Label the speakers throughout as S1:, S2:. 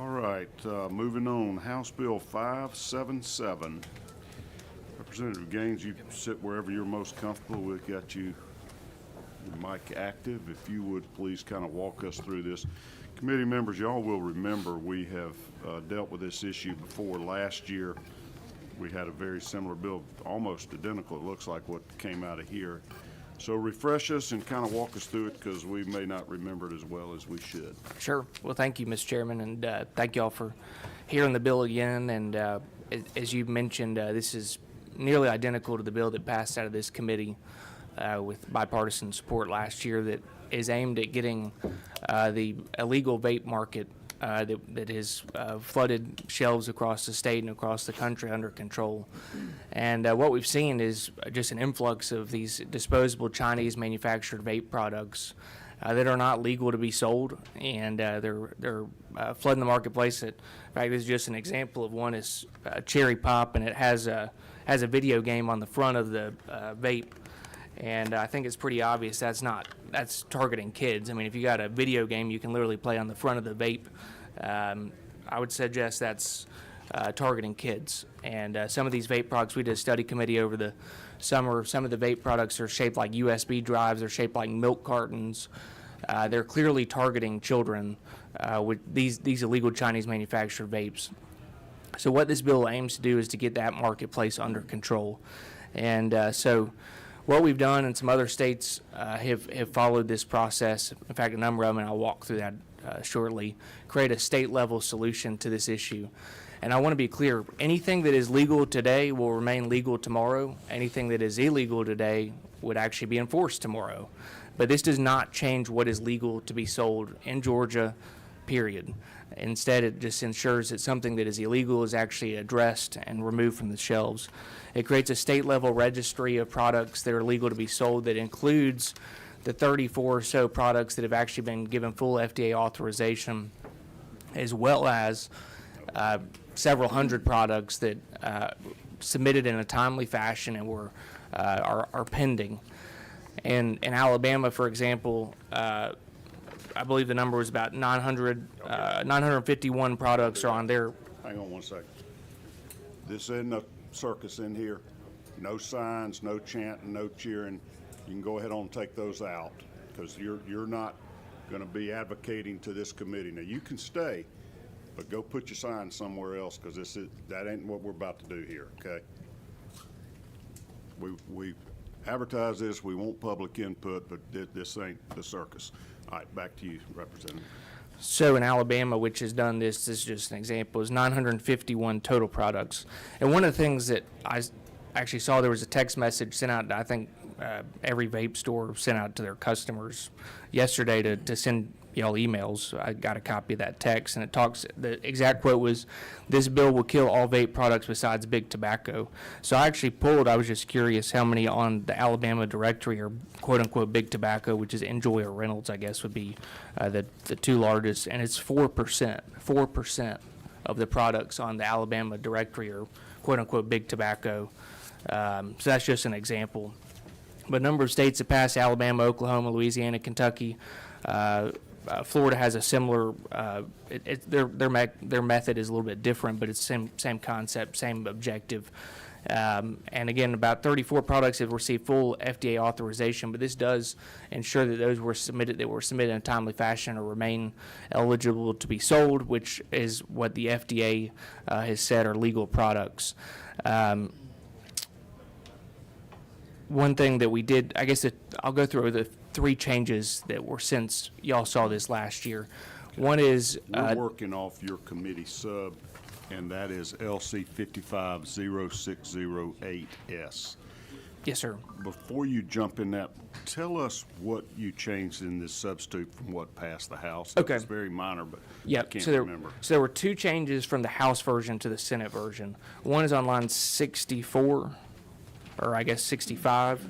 S1: All right, moving on, House Bill 577. Representative Gaines, you sit wherever you're most comfortable. We've got your mic active. If you would please kind of walk us through this. Committee members, y'all will remember we have dealt with this issue before. Last year we had a very similar bill, almost identical, it looks like, what came out of here. So refresh us and kind of walk us through it, because we may not remember it as well as we should.
S2: Sure. Well, thank you, Mr. Chairman, and thank you all for hearing the bill again. And as you mentioned, this is nearly identical to the bill that passed out of this committee with bipartisan support last year, that is aimed at getting the illegal vape market that has flooded shelves across the state and across the country under control. And what we've seen is just an influx of these disposable Chinese manufactured vape products that are not legal to be sold, and they're flooding the marketplace. In fact, this is just an example of one. Is Cherry Pop, and it has a video game on the front of the vape. And I think it's pretty obvious that's targeting kids. I mean, if you got a video game you can literally play on the front of the vape, I would suggest that's targeting kids. And some of these vape products, we did a study committee over the summer. Some of the vape products are shaped like USB drives. They're shaped like milk cartons. They're clearly targeting children with these illegal Chinese manufactured vapes. So what this bill aims to do is to get that marketplace under control. And so what we've done, and some other states have followed this process, in fact a number of them, and I'll walk through that shortly, create a state-level solution to this issue. And I want to be clear, anything that is legal today will remain legal tomorrow. Anything that is illegal today would actually be enforced tomorrow. But this does not change what is legal to be sold in Georgia, period. Instead, it just ensures that something that is illegal is actually addressed and removed from the shelves. It creates a state-level registry of products that are legal to be sold that includes the 34 or so products that have actually been given full FDA authorization, as well as several hundred products that submitted in a timely fashion and are pending. And in Alabama, for example, I believe the number was about 951 products are on there.
S1: Hang on one second. This isn't a circus in here. No signs, no chanting, no cheering. You can go ahead on and take those out, because you're not going to be advocating to this committee. Now you can stay, but go put your sign somewhere else, because that ain't what we're about to do here. Okay. We advertise this. We want public input, but this ain't the circus. All right, back to you, Representative.
S2: So in Alabama, which has done this is just an example, is 951 total products. And one of the things that I actually saw, there was a text message sent out, I think every vape store sent out to their customers yesterday to send y'all emails. I got a copy of that text, and it talks, the exact quote was, "This bill will kill all vape products besides big tobacco." So I actually pulled, I was just curious how many on the Alabama directory are quote-unquote big tobacco, which is Enjoy or Reynolds, I guess would be the two largest, and it's 4% of the products on the Alabama directory are quote-unquote big tobacco. So that's just an example. But a number of states have passed: Alabama, Oklahoma, Louisiana, Kentucky. Florida has a similar. Their method is a little bit different, but it's same concept, same objective. And again, about 34 products have received full FDA authorization. But this does ensure that those were submitted in a timely fashion or remain eligible to be sold, which is what the FDA has said are legal products. One thing that we did, I guess I'll go through the three changes that were since y'all saw this last year. One is
S1: we're working off your committee sub, and that is LC 550608S.
S2: Yes, sir.
S1: Before you jump in that, tell us what you changed in this substitute from what passed the House.
S2: Okay.
S1: It's very minor, but
S2: yep.
S1: I can't remember.
S2: So there were two changes from the House version to the Senate version. One is on line 64, or I guess 65.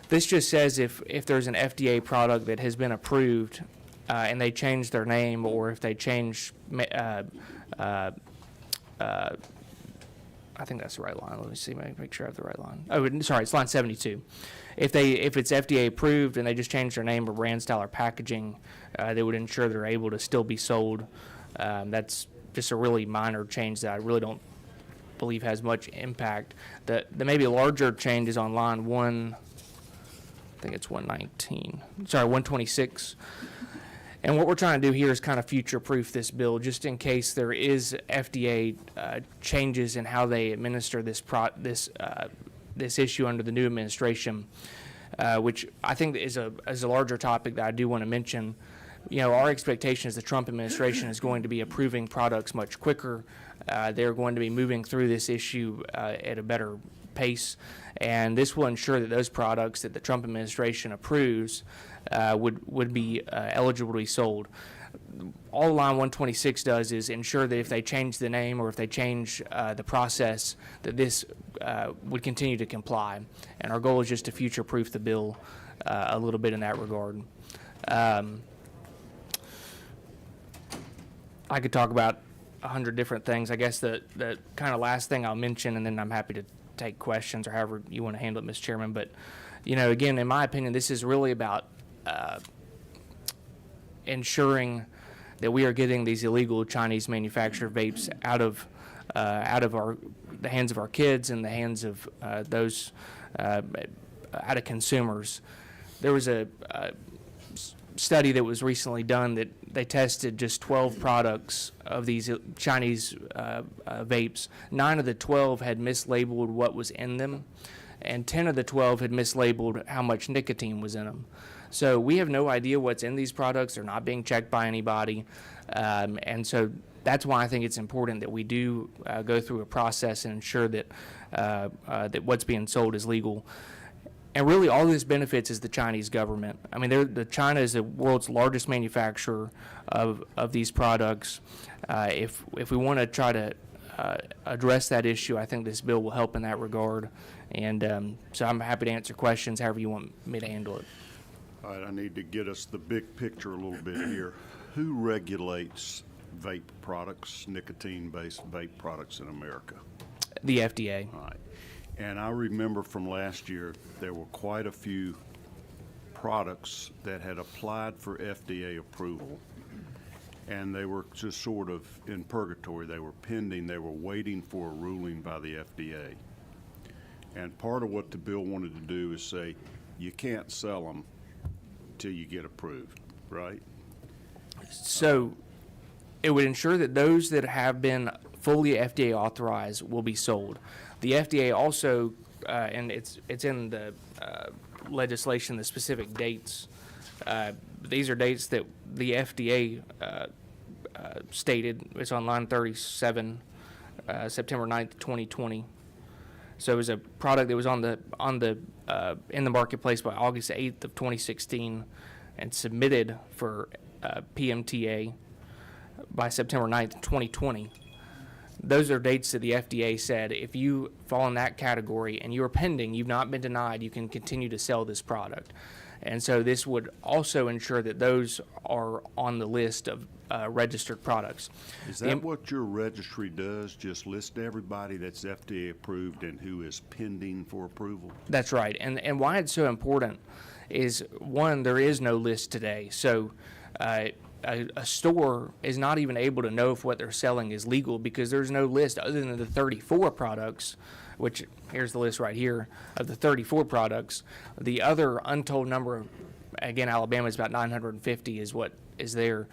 S2: This just says if there's an FDA product that has been approved and they change their name, or if they change, I think that's the right line. Let me see, make sure I have the right line. Oh, sorry, it's line 72. If it's FDA approved and they just change their name or brand style or packaging, they would ensure they're able to still be sold That's just a really minor change that I really don't believe has much impact. The maybe larger change is on line one, I think it's 126. And what we're trying to do here is kind of future-proof this bill, just in case there is FDA changes in how they administer this issue under the new administration, which I think is a larger topic that I do want to mention. You know, our expectation is the Trump administration is going to be approving products much quicker. They're going to be moving through this issue at a better pace, and this will ensure that those products that the Trump administration approves would be eligible to be sold. All line 126 does is ensure that if they change the name or if they change the process, that this would continue to comply. And our goal is just to future-proof the bill a little bit in that regard. I could talk about 100 different things. I guess the kind of last thing I'll mention, and then I'm happy to take questions or however you want to handle it, Mr. Chairman. But, you know, again, in my opinion, this is really about ensuring that we are getting these illegal Chinese manufactured vapes out of the hands of our kids and the hands of those out of consumers. There was a study that was recently done that they tested just 12 products of these Chinese vapes. 9 of the 12 had mislabeled what was in them, and 10 of the 12 had mislabeled how much nicotine was in them. So we have no idea what's in these products. They're not being checked by anybody. And so that's why I think it's important that we do go through a process and ensure that that what's being sold is legal. And really, all this benefits is the Chinese government. I mean, China is the world's largest manufacturer of these products. If we want to try to address that issue, I think this bill will help in that regard. And so I'm happy to answer questions however you want me to handle it.
S1: All right, I need to get us the big picture a little bit here. Who regulates vape products, nicotine-based vape products in America?
S2: The FDA.
S1: All right. And I remember from last year, there were quite a few products that had applied for FDA approval, and they were just sort of in purgatory. They were pending. They were waiting for a ruling by the FDA. And part of what the bill wanted to do is say, you can't sell them till you get approved, right?
S2: So it would ensure that those that have been fully FDA authorized will be sold. The FDA also, and it's in the legislation, the specific dates. These are dates that the FDA stated. It's on line 37, September 9th, 2020. So it was a product that was in the marketplace by August 8th of 2016 and submitted for PMTA by September 9th, 2020. Those are dates that the FDA said if you fall in that category and you're pending, you've not been denied, you can continue to sell this product. And so this would also ensure that those are on the list of registered products.
S1: Is that what your registry does, just list everybody that's FDA approved and who is pending for approval?
S2: That's right. And why it's so important is, one, there is no list today. So a store is not even able to know if what they're selling is legal because there's no list other than the 34 products, which here's the list right here of the 34 products. The other untold number, again, Alabama is about 950 is what is there,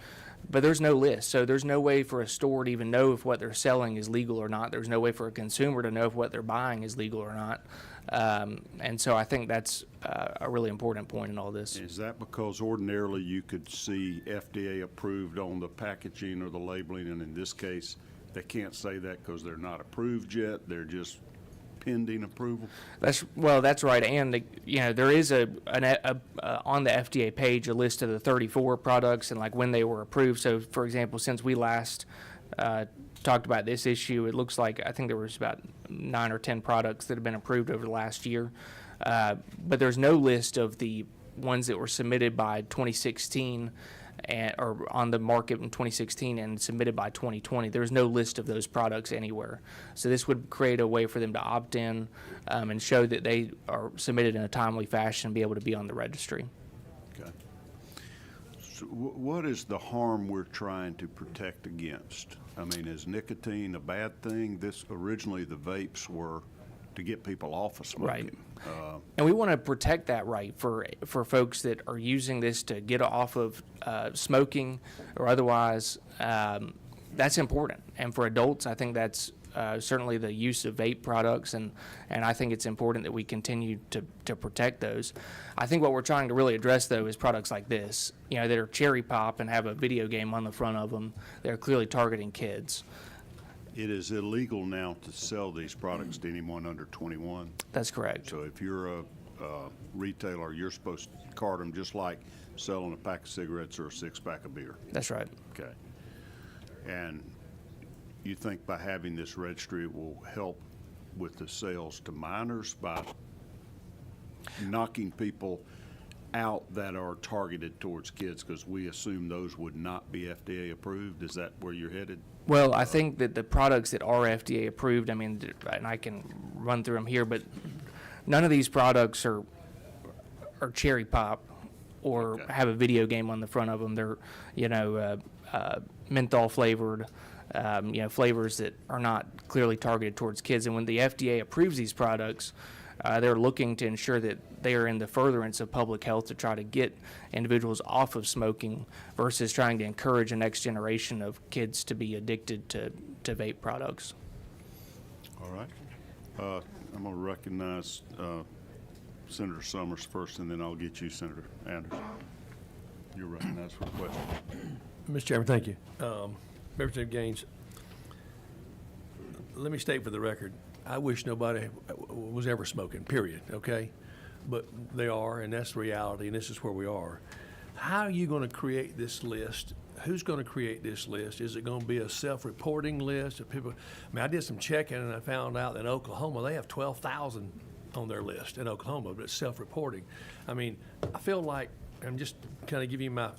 S2: but there's no list. So there's no way for a store to even know if what they're selling is legal or not. There's no way for a consumer to know if what they're buying is legal or not. And so I think that's a really important point in all this.
S1: Is that because ordinarily you could see FDA approved on the packaging or the labeling, and in this case, they can't say that because they're not approved yet, they're just pending approval?
S2: That's right. And there is on the FDA page a list of the 34 products and like when they were approved. So, for example, since we last talked about this issue, it looks like I think there was about 9 or 10 products that have been approved over the last year. But there's no list of the ones that were submitted by 2016 or on the market in 2016 and submitted by 2020. There's no list of those products anywhere. So this would create a way for them to opt in and show that they are submitted in a timely fashion and be able to be on the registry.
S1: Okay. So what is the harm we're trying to protect against? I mean, is nicotine a bad thing? Originally, the vapes were to get people off of smoking.
S2: Right. And we want to protect that right for folks that are using this to get off of smoking or otherwise. That's important. And for adults, I think that's certainly the use of vape products, and I think it's important that we continue to protect those. I think what we're trying to really address, though, is products like this, that are cherry pop and have a video game on the front of them. They're clearly targeting kids.
S1: It is illegal now to sell these products to anyone under 21.
S2: That's correct.
S1: So if you're a retailer, you're supposed to card them just like selling a pack of cigarettes or a six-pack of beer.
S2: That's right.
S1: Okay. And you think by having this registry it will help with the sales to minors by knocking people out that are targeted towards kids, because we assume those would not be FDA approved? Is that where you're headed?
S2: Well, I think that the products that are FDA approved, I mean, and I can run through them here, but none of these products are cherry pop or
S1: Okay.
S2: have a video game on the front of them. They're, menthol flavored, flavors that are not clearly targeted towards kids. And when the FDA approves these products, they're looking to ensure that they are in the furtherance of public health to try to get individuals off of smoking versus trying to encourage a next generation of kids to be addicted to vape products.
S1: All right. I'm going to recognize Senator Summers first, and then I'll get you, Senator Anderson. You're recognized for a question.
S3: Mr. Chairman, thank you. Representative Gaines, let me state for the record, I wish nobody was ever smoking, period, okay? But they are, and that's the reality, and this is where we are. How are you going to create this list? Who's going to create this list? Is it going to be a self-reporting list of people? I mean, I did some checking, and I found out that in Oklahoma, they have 12,000 on their list in Oklahoma, but it's self-reporting. I mean, I feel like, I'm just kind of giving you my,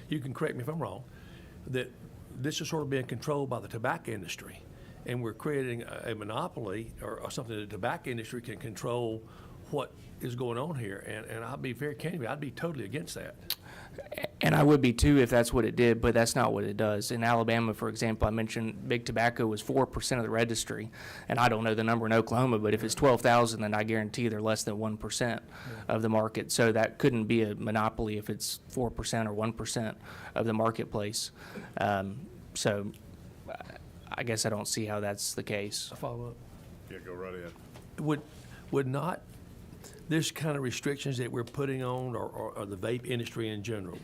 S3: you can correct me if I'm wrong, that this is sort of being controlled by the tobacco industry, and we're creating a monopoly or something that the tobacco industry can control what is going on here. And I'll be very candid, I'd be totally against that.
S2: And I would be too if that's what it did, but that's not what it does. In Alabama, for example, I mentioned big tobacco was 4% of the registry, and I don't know the number in Oklahoma, but if it's 12,000, then I guarantee they're less than 1% of the market. So that couldn't be a monopoly if it's 4% or 1% of the marketplace. So I guess I don't see how that's the case.
S3: A follow-up.
S1: Yeah, go right ahead.
S3: Would not this kind of restrictions that we're putting on, or the vape industry in general,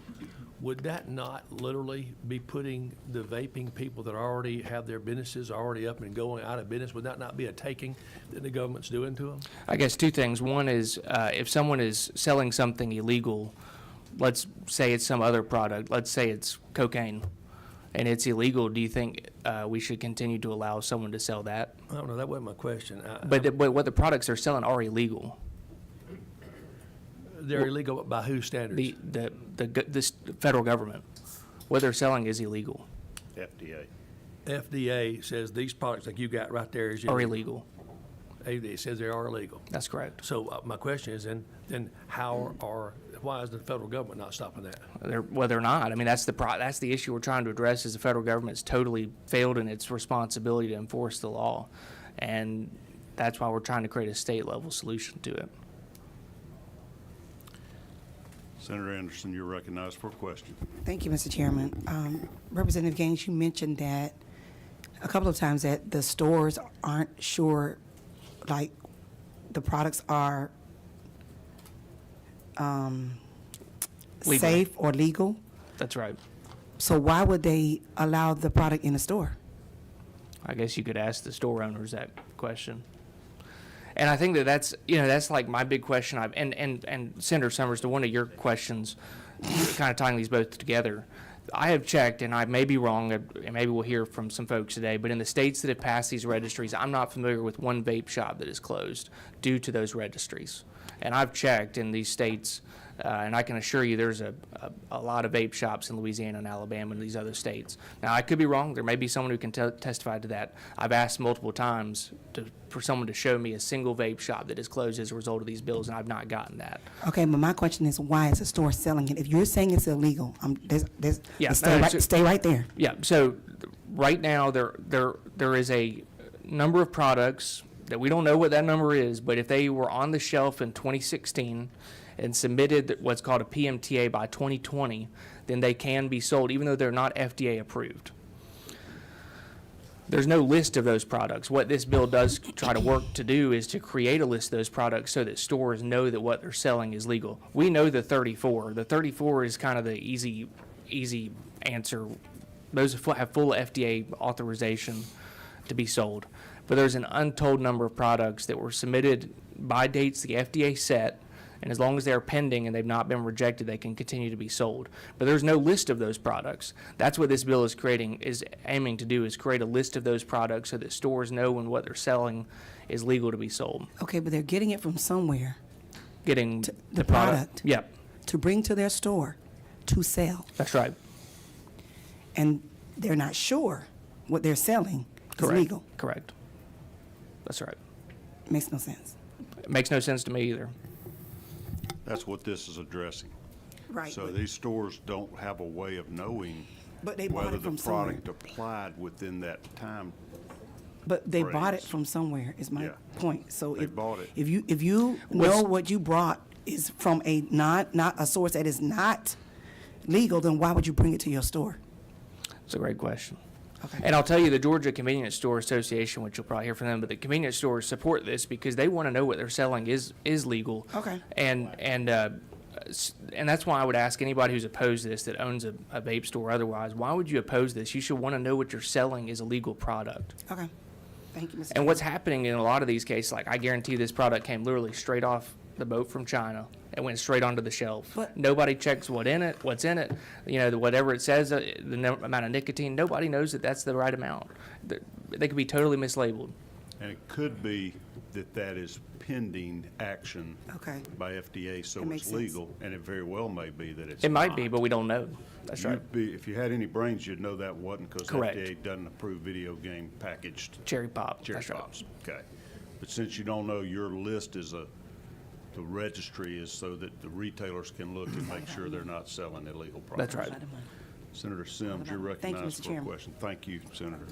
S3: would that not literally be putting the vaping people that already have their businesses already up and going out of business? Would that not be a taking that the government's doing to them?
S2: I guess two things. One is if someone is selling something illegal, let's say it's some other product, let's say it's cocaine, and it's illegal, do you think we should continue to allow someone to sell that?
S3: I don't know, that wasn't my question.
S2: But what the products they're selling are illegal.
S3: They're illegal by whose standards?
S2: The federal government, what they're selling is illegal.
S1: FDA.
S3: FDA says these products like you got right there is
S2: Are illegal.
S3: It says they are illegal.
S2: That's correct.
S3: So my question is then why is the federal government not stopping that?
S2: They're not. I mean, that's the issue we're trying to address. Is the federal government's totally failed in its responsibility to enforce the law, and that's why we're trying to create a state level solution to it.
S1: Senator Anderson, you're recognized for a question.
S4: Thank you, Mr. Chairman. Representative Gaines, you mentioned that a couple of times that the stores aren't sure, like, the products are safe or legal.
S2: That's right.
S4: So why would they allow the product in the store?
S2: I guess you could ask the store owners that question. And I think that's like my big question. And Senator Summers, to one of your questions, kind of tying these both together, I have checked, and I may be wrong, and maybe we'll hear from some folks today, but in the states that have passed these registries, I'm not familiar with one vape shop that is closed due to those registries. And I've checked in these states And I can assure you there's a lot of vape shops in Louisiana and Alabama and these other states. Now, I could be wrong. There may be someone who can testify to that. I've asked multiple times for someone to show me a single vape shop that has closed as a result of these bills, and I've not gotten that.
S4: Okay, but my question is, why is the store selling it? If you're saying it's illegal,
S2: Yeah,
S4: stay right there.
S2: Yeah, so right now, there is a number of products that we don't know what that number is, but if they were on the shelf in 2016 and submitted what's called a PMTA by 2020, then they can be sold, even though they're not FDA approved. There's no list of those products. What this bill does try to work to do is to create a list of those products so that stores know that what they're selling is legal. We know the 34. The 34 is kind of the easy answer. Those have full FDA authorization to be sold. But there's an untold number of products that were submitted by dates the FDA set, and as long as they're pending and they've not been rejected, they can continue to be sold. But there's no list of those products. That's what this bill is aiming to do, is create a list of those products so that stores know when what they're selling is legal to be sold.
S4: Okay, but they're getting it from somewhere
S2: Getting
S4: the product.
S2: Yep,
S4: to bring to their store to sell,
S2: that's right.
S4: and they're not sure what they're selling is
S2: Correct.
S4: legal.
S2: Correct. That's right.
S4: Makes no sense.
S2: It makes no sense to me either.
S1: That's what this is addressing.
S4: Right.
S1: So these stores don't have a way of knowing
S4: But they bought
S1: whether
S4: it
S1: the
S4: from somewhere.
S1: product applied within that time.
S4: But they bought it
S1: phrase.
S4: from somewhere, is my
S1: Yeah.
S4: point. So
S1: They bought it.
S4: if you know what you brought is from a not a source that is not legal, then why would you bring it to your store?
S2: It's a great question.
S4: Okay.
S2: And I'll tell you, the Georgia Convenience Store Association, which you'll probably hear from them, but the convenience stores support this because they want to know what they're selling is legal.
S4: Okay.
S2: And that's why I would ask anybody who's opposed to this, that owns a vape store or otherwise, why would you oppose this? You should want to know what you're selling is a legal product.
S4: Okay. Thank you, Mr.
S2: And what's happening in a lot of these cases, like I guarantee this product came literally straight off the boat from China. It went straight onto the shelf.
S4: But-
S2: Nobody checks what's in it. Whatever it says, amount of nicotine. Nobody knows that that's the right amount. They could be totally mislabeled.
S1: And it could be that is pending action
S4: Okay.
S1: by FDA, so
S4: That makes
S1: it's
S4: sense.
S1: legal, and it very well may be that it's
S2: It might be,
S1: not.
S2: but we don't know. That's right.
S1: If you had any brains, you'd know that wasn't, because
S2: Correct.
S1: FDA doesn't approve video game packaged
S2: Cherry pop.
S1: cherry
S2: That's right.
S1: pops. Okay. But since you don't know, your list is the registry is so that the retailers can look and make sure they're not selling illegal products.
S2: That's right.
S1: Senator Sims, you're
S4: Thank you,
S1: recognized
S4: Mr.
S1: for a
S4: Chairman.
S1: question. Thank you, Senator.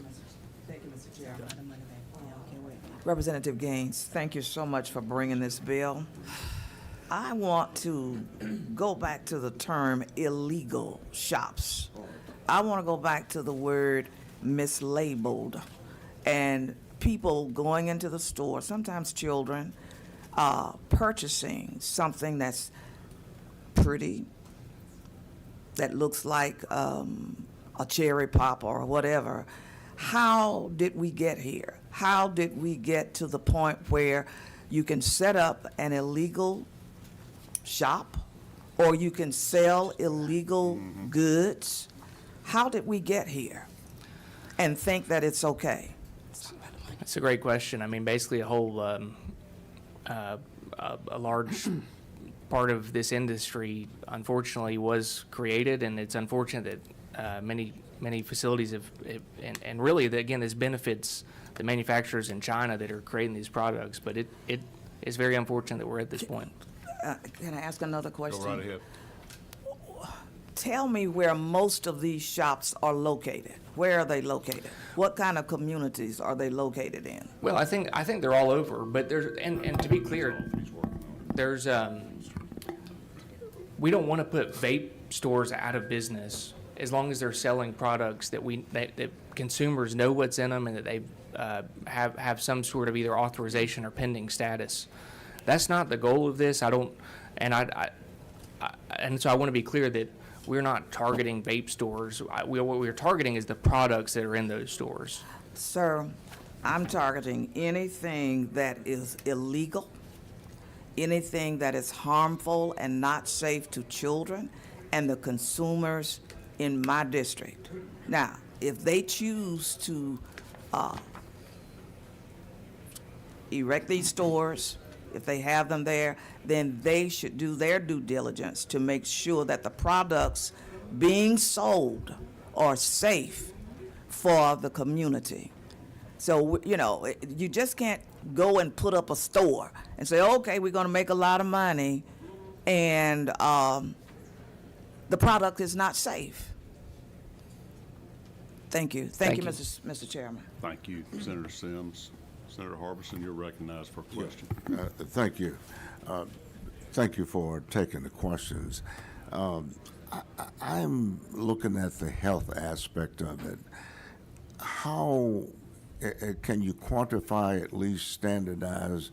S4: Thank you, Mr. Chair.
S5: Representative Gaines, thank you so much for bringing this bill. I want to go back to the term illegal shops. I want to go back to the word mislabeled, and people going into the store, sometimes children, purchasing something that's pretty, that looks like a cherry pop or whatever. How did we get here? How did we get to the point where you can set up an illegal shop or you can sell illegal goods? How did we get here and think that it's okay?
S2: That's a great question. I mean, basically, a large part of this industry, unfortunately, was created, and it's unfortunate that many facilities have, and really, again, this benefits the manufacturers in China that are creating these products. But it is very unfortunate that we're at this point.
S5: Can I ask another question?
S1: Go right ahead.
S5: Tell me where most of these shops are located. Where are they located? What kind of communities are they located in?
S2: Well, I think they're all over, but there's and to be clear, there's we don't want to put vape stores out of business as long as they're selling products that that consumers know what's in them and that they have some sort of either authorization or pending status. That's not the goal of this. And so I want to be clear that we're not targeting vape stores. What we're targeting is the products that are in those stores.
S5: Sir, I'm targeting anything that is illegal, anything that is harmful and not safe to children and the consumers in my district. Now, if they choose to erect these stores if they have them there, then they should do their due diligence to make sure that the products being sold are safe for the community. So, you know, you just can't go and put up a store and say, okay, we're going to make a lot of money, and the product is not safe. Thank you. Thank you,
S2: you.
S5: Mr. Chairman.
S1: Thank you, Senator Sims. Senator Harbison, you're recognized for a question.
S6: Thank you. Thank you for taking the questions. I'm looking at the health aspect of it. How can you quantify, at least standardize,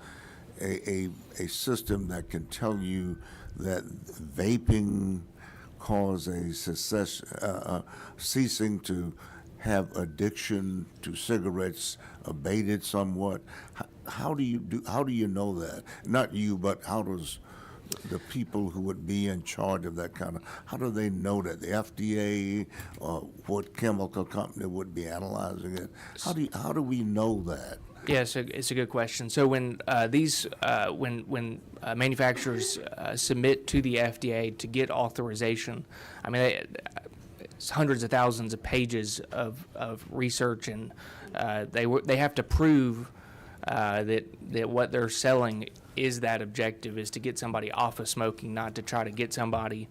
S6: a system that can tell you that vaping cause a ceasing to have addiction to cigarettes abated somewhat? How do you know that? Not you, but how does the people who would be in charge of that kind of, how do they know that? The FDA or what chemical company would be analyzing it? How do we know that?
S2: Yeah, it's a good question. So when manufacturers submit to the FDA to get authorization, I mean, it's hundreds of thousands of pages of research, and they have to prove that what they're selling is that objective, is to get somebody off of smoking, not to try to get somebody,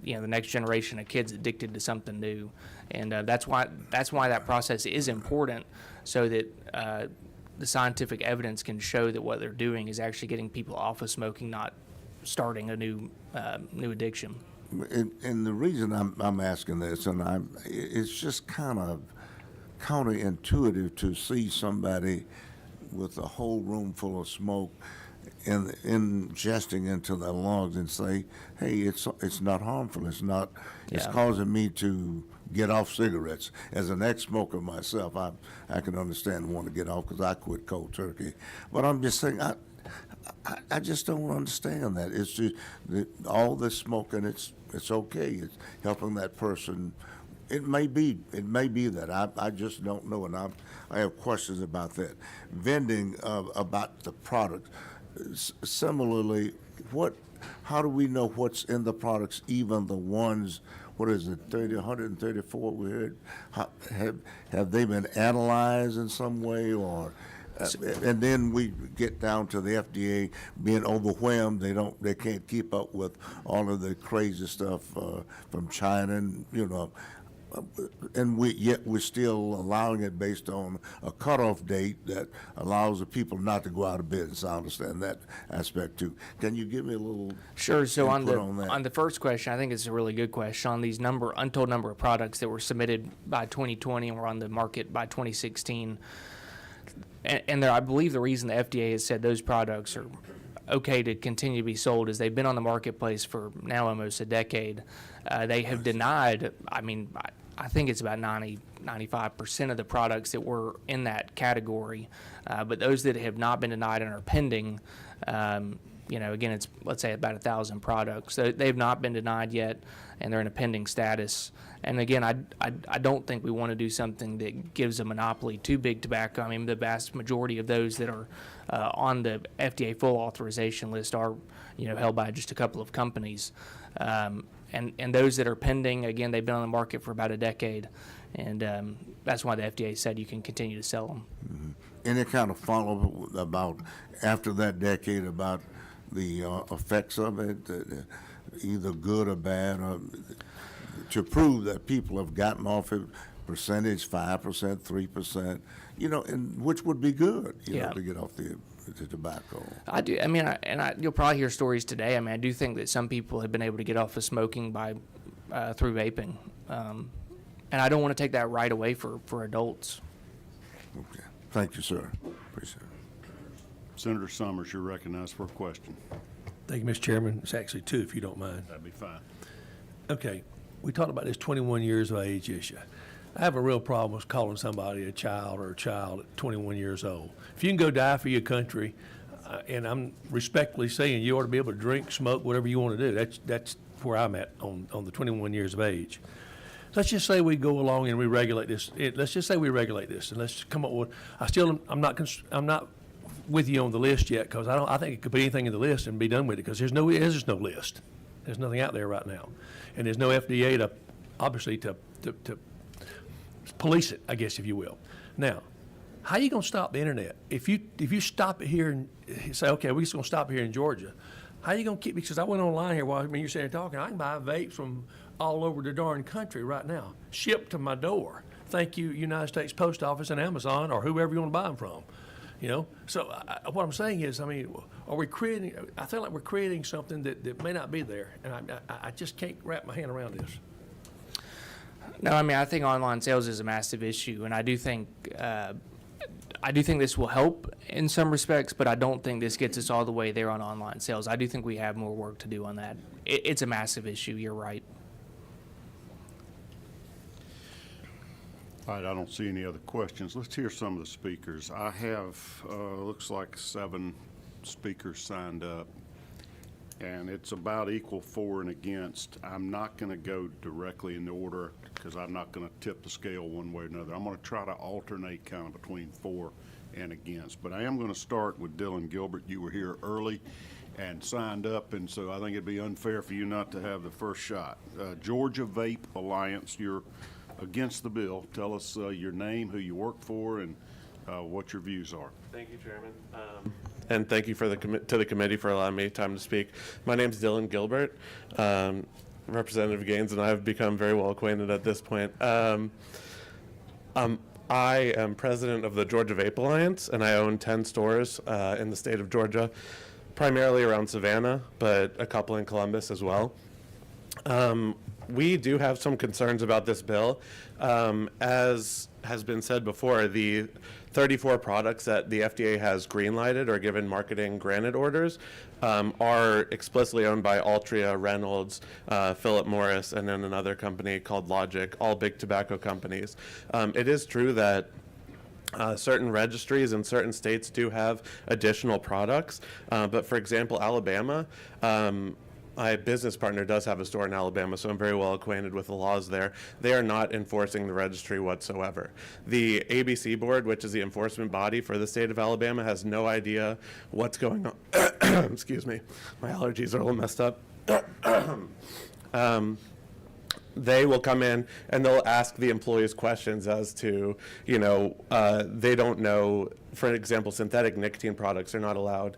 S2: the next generation of kids addicted to something new. And that's why that process is important, so that the scientific evidence can show that what they're doing is actually getting people off of smoking, not starting a new addiction.
S6: And the reason I'm asking this, and it's just kind of counterintuitive to see somebody with a whole room full of smoke and ingesting into their lungs and say, hey, it's not harmful. It's
S2: Yeah.
S6: causing me to get off cigarettes. As an ex-smoker myself, I can understand want to get off because I quit cold turkey. But I'm just saying, I just don't understand that. It's just all this smoking, it's okay. It's helping that person. It may be that. I just don't know, and I have questions about that. Vending about the product. Similarly, how do we know what's in the products, even the ones, what is it, 134 we heard? Have they been analyzed in some way, or and then we get down to the FDA being overwhelmed. They can't keep up with all of the crazy stuff from China, and and we're still allowing it based on a cutoff date that allows the people not to go out of business. I understand that aspect too. Can you give me a little
S2: Sure. So
S6: input
S2: on the first question, I think it's a really good question on these untold number of products that were submitted by 2020 and were on the market by 2016. And I believe the reason the FDA has said those products are okay to continue to be sold is they've been on the marketplace for now almost a decade. They have denied, I think it's about 95% of the products that were in that category. But those that have not been denied and are pending, again, it's, let's say, about 1,000 products. So they've not been denied yet, and they're in a pending status. And again, I don't think we want to do something that gives a monopoly to big tobacco. I mean, the vast majority of those that are on the FDA full authorization list are, held by just a couple of companies. And those that are pending, again, they've been on the market for about a decade. And that's why the FDA said you can continue to sell them.
S6: Mm-hmm. Any kind of follow-up about after that decade about the effects of it, either good or bad, or to prove that people have gotten off it, percentage 5%, 3%, and which would be good, to get off the tobacco.
S2: I do. You'll probably hear stories today. I do think that some people have been able to get off of smoking through vaping, and I don't want to take that right away for adults.
S6: Okay. Thank you, sir. Appreciate it.
S1: Senator Summers, you're recognized for a question.
S3: Thank you, Mr. Chairman. It's actually two, if you don't mind.
S1: That'd be fine.
S3: Okay, we talked about this 21 years of age issue. I have a real problem with calling somebody a child at 21 years old. If you can go die for your country, and I'm respectfully saying you ought to be able to drink, smoke, whatever you want to do. That's where I'm at on the 21 years of age. Let's just say we go along and we regulate this. Let's just say we regulate this, and let's come up with. I'm not with you on the list yet, because I think it could be anything in the list and be done with it, because there's no list. There's nothing out there right now. And there's no FDA to, obviously, to police it, I guess, if you will. Now, how you gonna stop the internet? If you stop it here and say, okay, we're just gonna stop it here in Georgia, how you gonna keep, because I went online here while you're sitting there talking, I can buy vapes from all over the darn country right now, shipped to my door. Thank you, United States Post Office and Amazon, or whoever you wanna buy them from. You know, so what I'm saying is, I mean, are we creating, I feel like we're creating something that may not be there, and I just can't wrap my hand around this.
S2: No, I mean, I think online sales is a massive issue, and I do think this will help in some respects, but I don't think this gets us all the way there on online sales. I do think we have more work to do on that. It's a massive issue, you're right.
S1: All right, I don't see any other questions. Let's hear some of the speakers. I have, looks like 7 speakers signed up, and it's about equal for and against. I'm not going to go directly in the order because I'm not going to tip the scale one way or another. I'm going to try to alternate kind of between for and against. But I am going to start with Dylan Gilbert. You were here early and signed up, and so I think it'd be unfair for you not to have the first shot. Georgia Vape Alliance, you're against the bill. Tell us your name, who you work for, and what your views are.
S7: Thank you, Chairman. And thank you to the committee for allowing me time to speak. My name is Dylan Gilbert. Representative Gaines and I have become very well acquainted at this point. I am president of the Georgia Vape Alliance, and I own 10 stores in the state of Georgia, primarily around Savannah, but a couple in Columbus as well. We do have some concerns about this bill. As has been said before, the 34 products that the FDA has green-lighted or given marketing granted orders are explicitly owned by Altria, Reynolds, Philip Morris, and then another company called Logic, all big tobacco companies. It is true that certain registries in certain states do have additional products, but for example, Alabama, my business partner does have a store in Alabama, so I'm very well acquainted with the laws there. They are not enforcing the registry whatsoever. The ABC board, which is the enforcement body for the state of Alabama, has no idea what's going on. Excuse me, my allergies are a little messed up. They will come in and they'll ask the employees questions as to, they don't know. For example, synthetic nicotine products are not allowed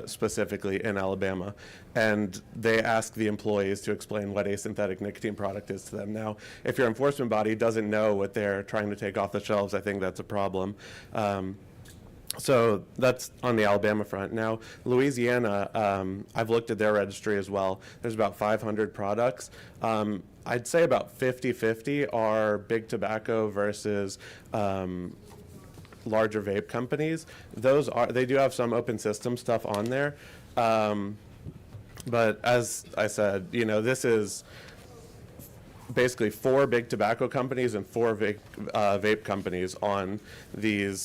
S7: specifically in Alabama. And they ask the employees to explain what a synthetic nicotine product is to them. Now, if your enforcement body doesn't know what they're trying to take off the shelves, I think that's a problem. So that's on the Alabama front. Now, Louisiana, I've looked at their registry as well. There's about 500 products. I'd say about 50-50 are big tobacco versus larger vape companies. They do have some open system stuff on there. But as I said, this is basically 4 big tobacco companies and 4 vape companies on the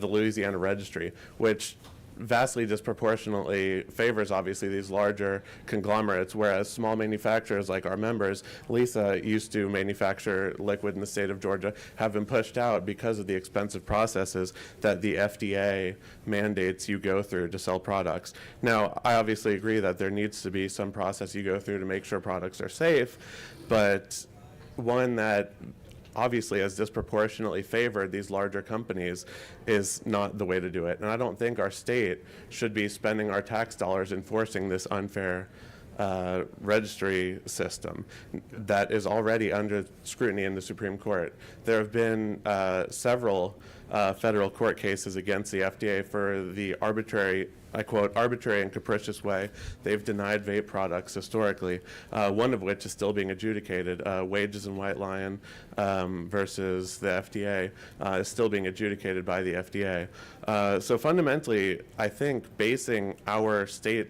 S7: Louisiana registry, which vastly disproportionately favors obviously these larger conglomerates, whereas small manufacturers like our members, Lisa used to manufacture liquid in the state of Georgia, have been pushed out because of the expensive processes that the FDA mandates you go through to sell products. Now, I obviously agree that there needs to be some process you go through to make sure products are safe, but one that obviously has disproportionately favored these larger companies is not the way to do it. And I don't think our state should be spending our tax dollars enforcing this unfair registry system that is already under scrutiny in the Supreme Court. There have been several federal court cases against the FDA for the arbitrary, I quote, arbitrary and capricious way they've denied vape products historically, one of which is still being adjudicated. Wages and White Lion versus the FDA is still being adjudicated by the FDA. So fundamentally, I think basing our state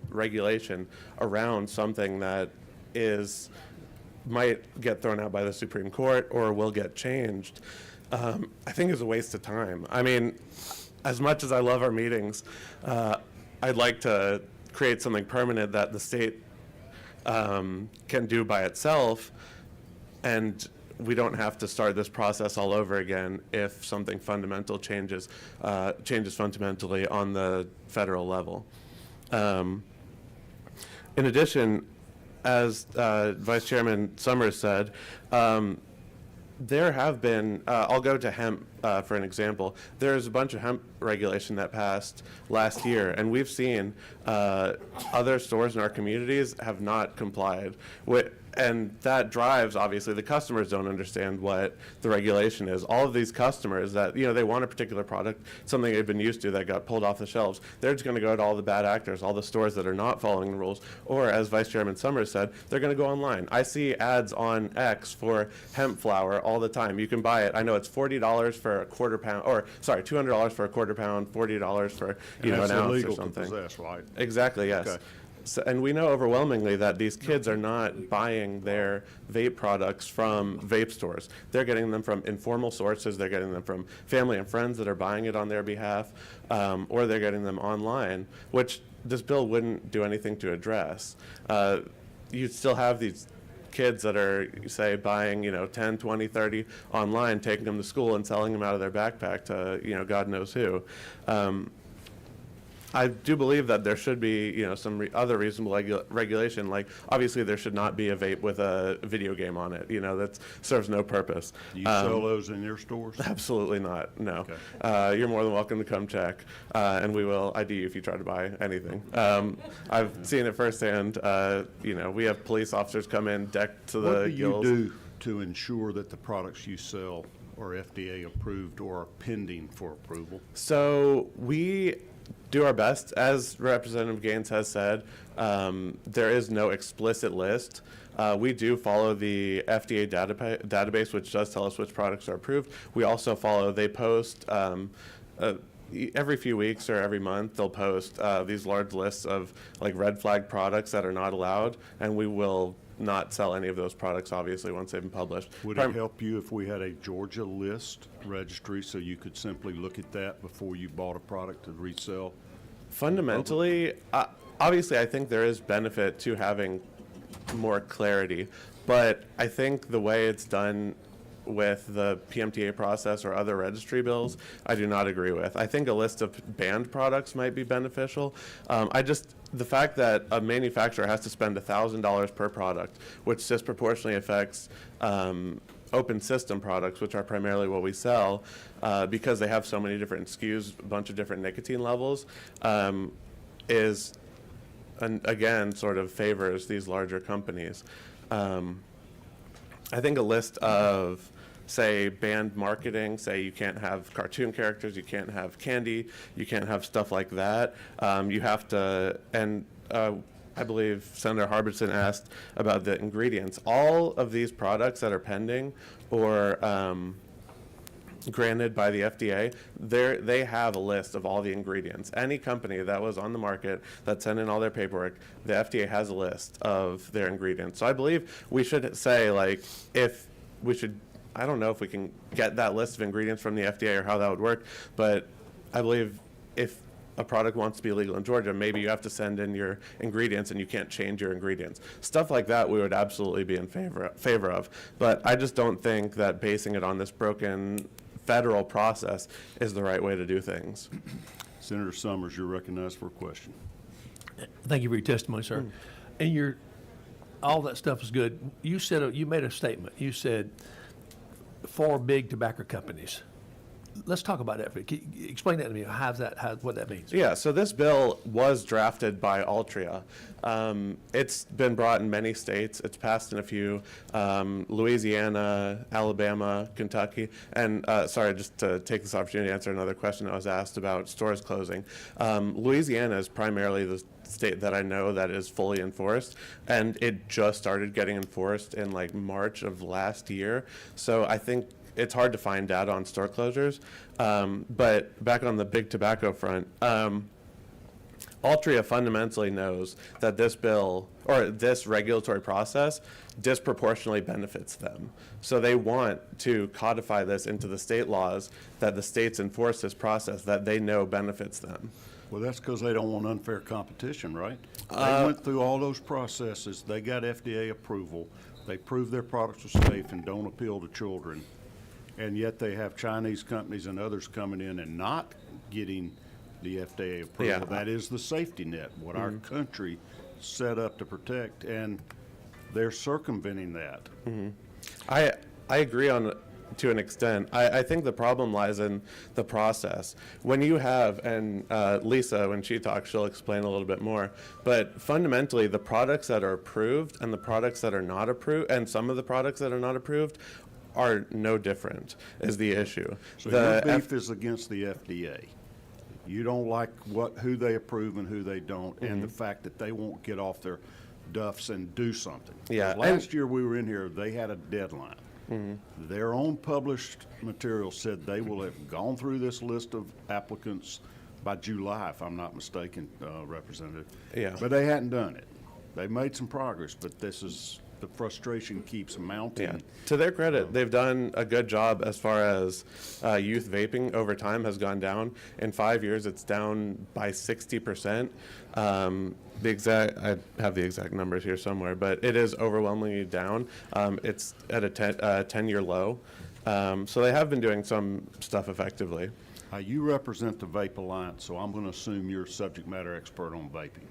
S7: regulation around something that might get thrown out by the Supreme Court or will get changed, I think is a waste of time. I mean, as much as I love our meetings, I'd like to create something permanent that the state can do by itself, and we don't have to start this process all over again if something fundamental changes fundamentally on the federal level. In addition, as Vice Chairman Summers said, there have been, I'll go to hemp for an example. There's a bunch of hemp regulation that passed last year, and we've seen other stores in our communities have not complied with. And that drives, obviously, the customers don't understand what the regulation is. All of these customers that, they want a particular product, something they've been used to that got pulled off the shelves, they're just going to go to all the bad actors, all the stores that are not following the rules, or as Vice Chairman Summers said, they're going to go online. I see ads on X for hemp flour all the time. You can buy it. I know it's $40 for a quarter pound, or sorry, $200 for a quarter pound, $40 for, an ounce or something.
S1: And that's illegal to possess, right?
S7: Exactly, yes.
S1: Okay.
S7: So, and we know overwhelmingly that these kids are not buying their vape products from vape stores. They're getting them from informal sources. They're getting them from family and friends that are buying it on their behalf, or they're getting them online, which this bill wouldn't do anything to address. You still have these kids that are, say, buying, 10, 20, 30 online, taking them to school and selling them out of their backpack to, God knows who. I do believe that there should be, some other reasonable regulation. Like, obviously, there should not be a vape with a video game on it. That serves no purpose.
S1: Do you sell those in your stores?
S7: Absolutely not. No.
S1: Okay.
S7: You're more than welcome to come check, and we will ID you if you try to buy anything. I've seen it firsthand. We have police officers come in decked to the gills.
S1: What do you do to ensure that the products you sell are FDA approved or are pending for approval?
S7: So we do our best. As Representative Gaines has said, there is no explicit list. We do follow the FDA database, which does tell us which products are approved. We also follow, they post every few weeks or every month, they'll post these large lists of red flag products that are not allowed, and we will not sell any of those products, obviously, once they've been published.
S1: Would it help you if we had a Georgia list registry so you could simply look at that before you bought a product to resell?
S7: Fundamentally, obviously, I think there is benefit to having more clarity, but I think the way it's done with the PMTA process or other registry bills, I do not agree with. I think a list of banned products might be beneficial. The fact that a manufacturer has to spend $1,000 per product, which disproportionately affects open system products, which are primarily what we sell, because they have so many different SKUs, a bunch of different nicotine levels, again, sort of favors these larger companies. I think a list of, say, banned marketing, say you can't have cartoon characters, you can't have candy, you can't have stuff like that. You have to, and I believe Senator Harbison asked about the ingredients. All of these products that are pending or granted by the FDA, they have a list of all the ingredients. Any company that was on the market that sent in all their paperwork, the FDA has a list of their ingredients. So I believe we should say, I don't know if we can get that list of ingredients from the FDA or how that would work, but I believe if a product wants to be legal in Georgia, maybe you have to send in your ingredients and you can't change your ingredients. Stuff like that we would absolutely be in favor of. But I just don't think that basing it on this broken federal process is the right way to do things.
S1: Senator Summers, you're recognized for a question.
S3: Thank you for your testimony, sir. And all that stuff is good. You made a statement. You said 4 big tobacco companies. Let's talk about that. Explain that to me. What that means.
S7: Yeah, so this bill was drafted by Altria. It's been brought in many states. It's passed in a few, Louisiana, Alabama, Kentucky. And sorry, just to take this opportunity to answer another question I was asked about stores closing. Louisiana is primarily the state that I know that is fully enforced, and it just started getting enforced in March of last year. So I think it's hard to find data on store closures. But back on the big tobacco front, Altria fundamentally knows that this bill or this regulatory process disproportionately benefits them. So they want to codify this into the state laws, that the states enforce this process that they know benefits them.
S1: Well, that's because they don't want unfair competition, right? They went through all those processes. They got FDA approval. They prove their products are safe and don't appeal to children, and yet they have Chinese companies and others coming in and not getting the FDA approval.
S7: Yeah.
S1: That is the safety net, what our country set up to protect, and they're circumventing that.
S7: I agree to an extent. I think the problem lies in the process. When you have, and Lisa, when she talks, she'll explain a little bit more, but fundamentally the products that are approved and the products that are not approved, and some of the products that are not approved, are no different, is the issue.
S1: So
S7: The
S1: your beef is against the FDA. You don't like who they approve and who they don't, and the fact that they won't get off their duffs and do something.
S7: Yeah,
S1: Last year we were in here, they had a deadline. Their own published material said they will have gone through this list of applicants by July, if I'm not mistaken, Representative.
S7: Yeah.
S1: But they hadn't done it. They made some progress, but the frustration keeps mounting.
S7: Yeah. To their credit, they've done a good job as far as youth vaping over time has gone down. In 5 years, it's down by 60%. I have the exact numbers here somewhere, but it is overwhelmingly down. It's at a 10-year low. So they have been doing some stuff effectively.
S1: You represent the Vape Alliance, so I'm going to assume you're a subject matter expert on vaping.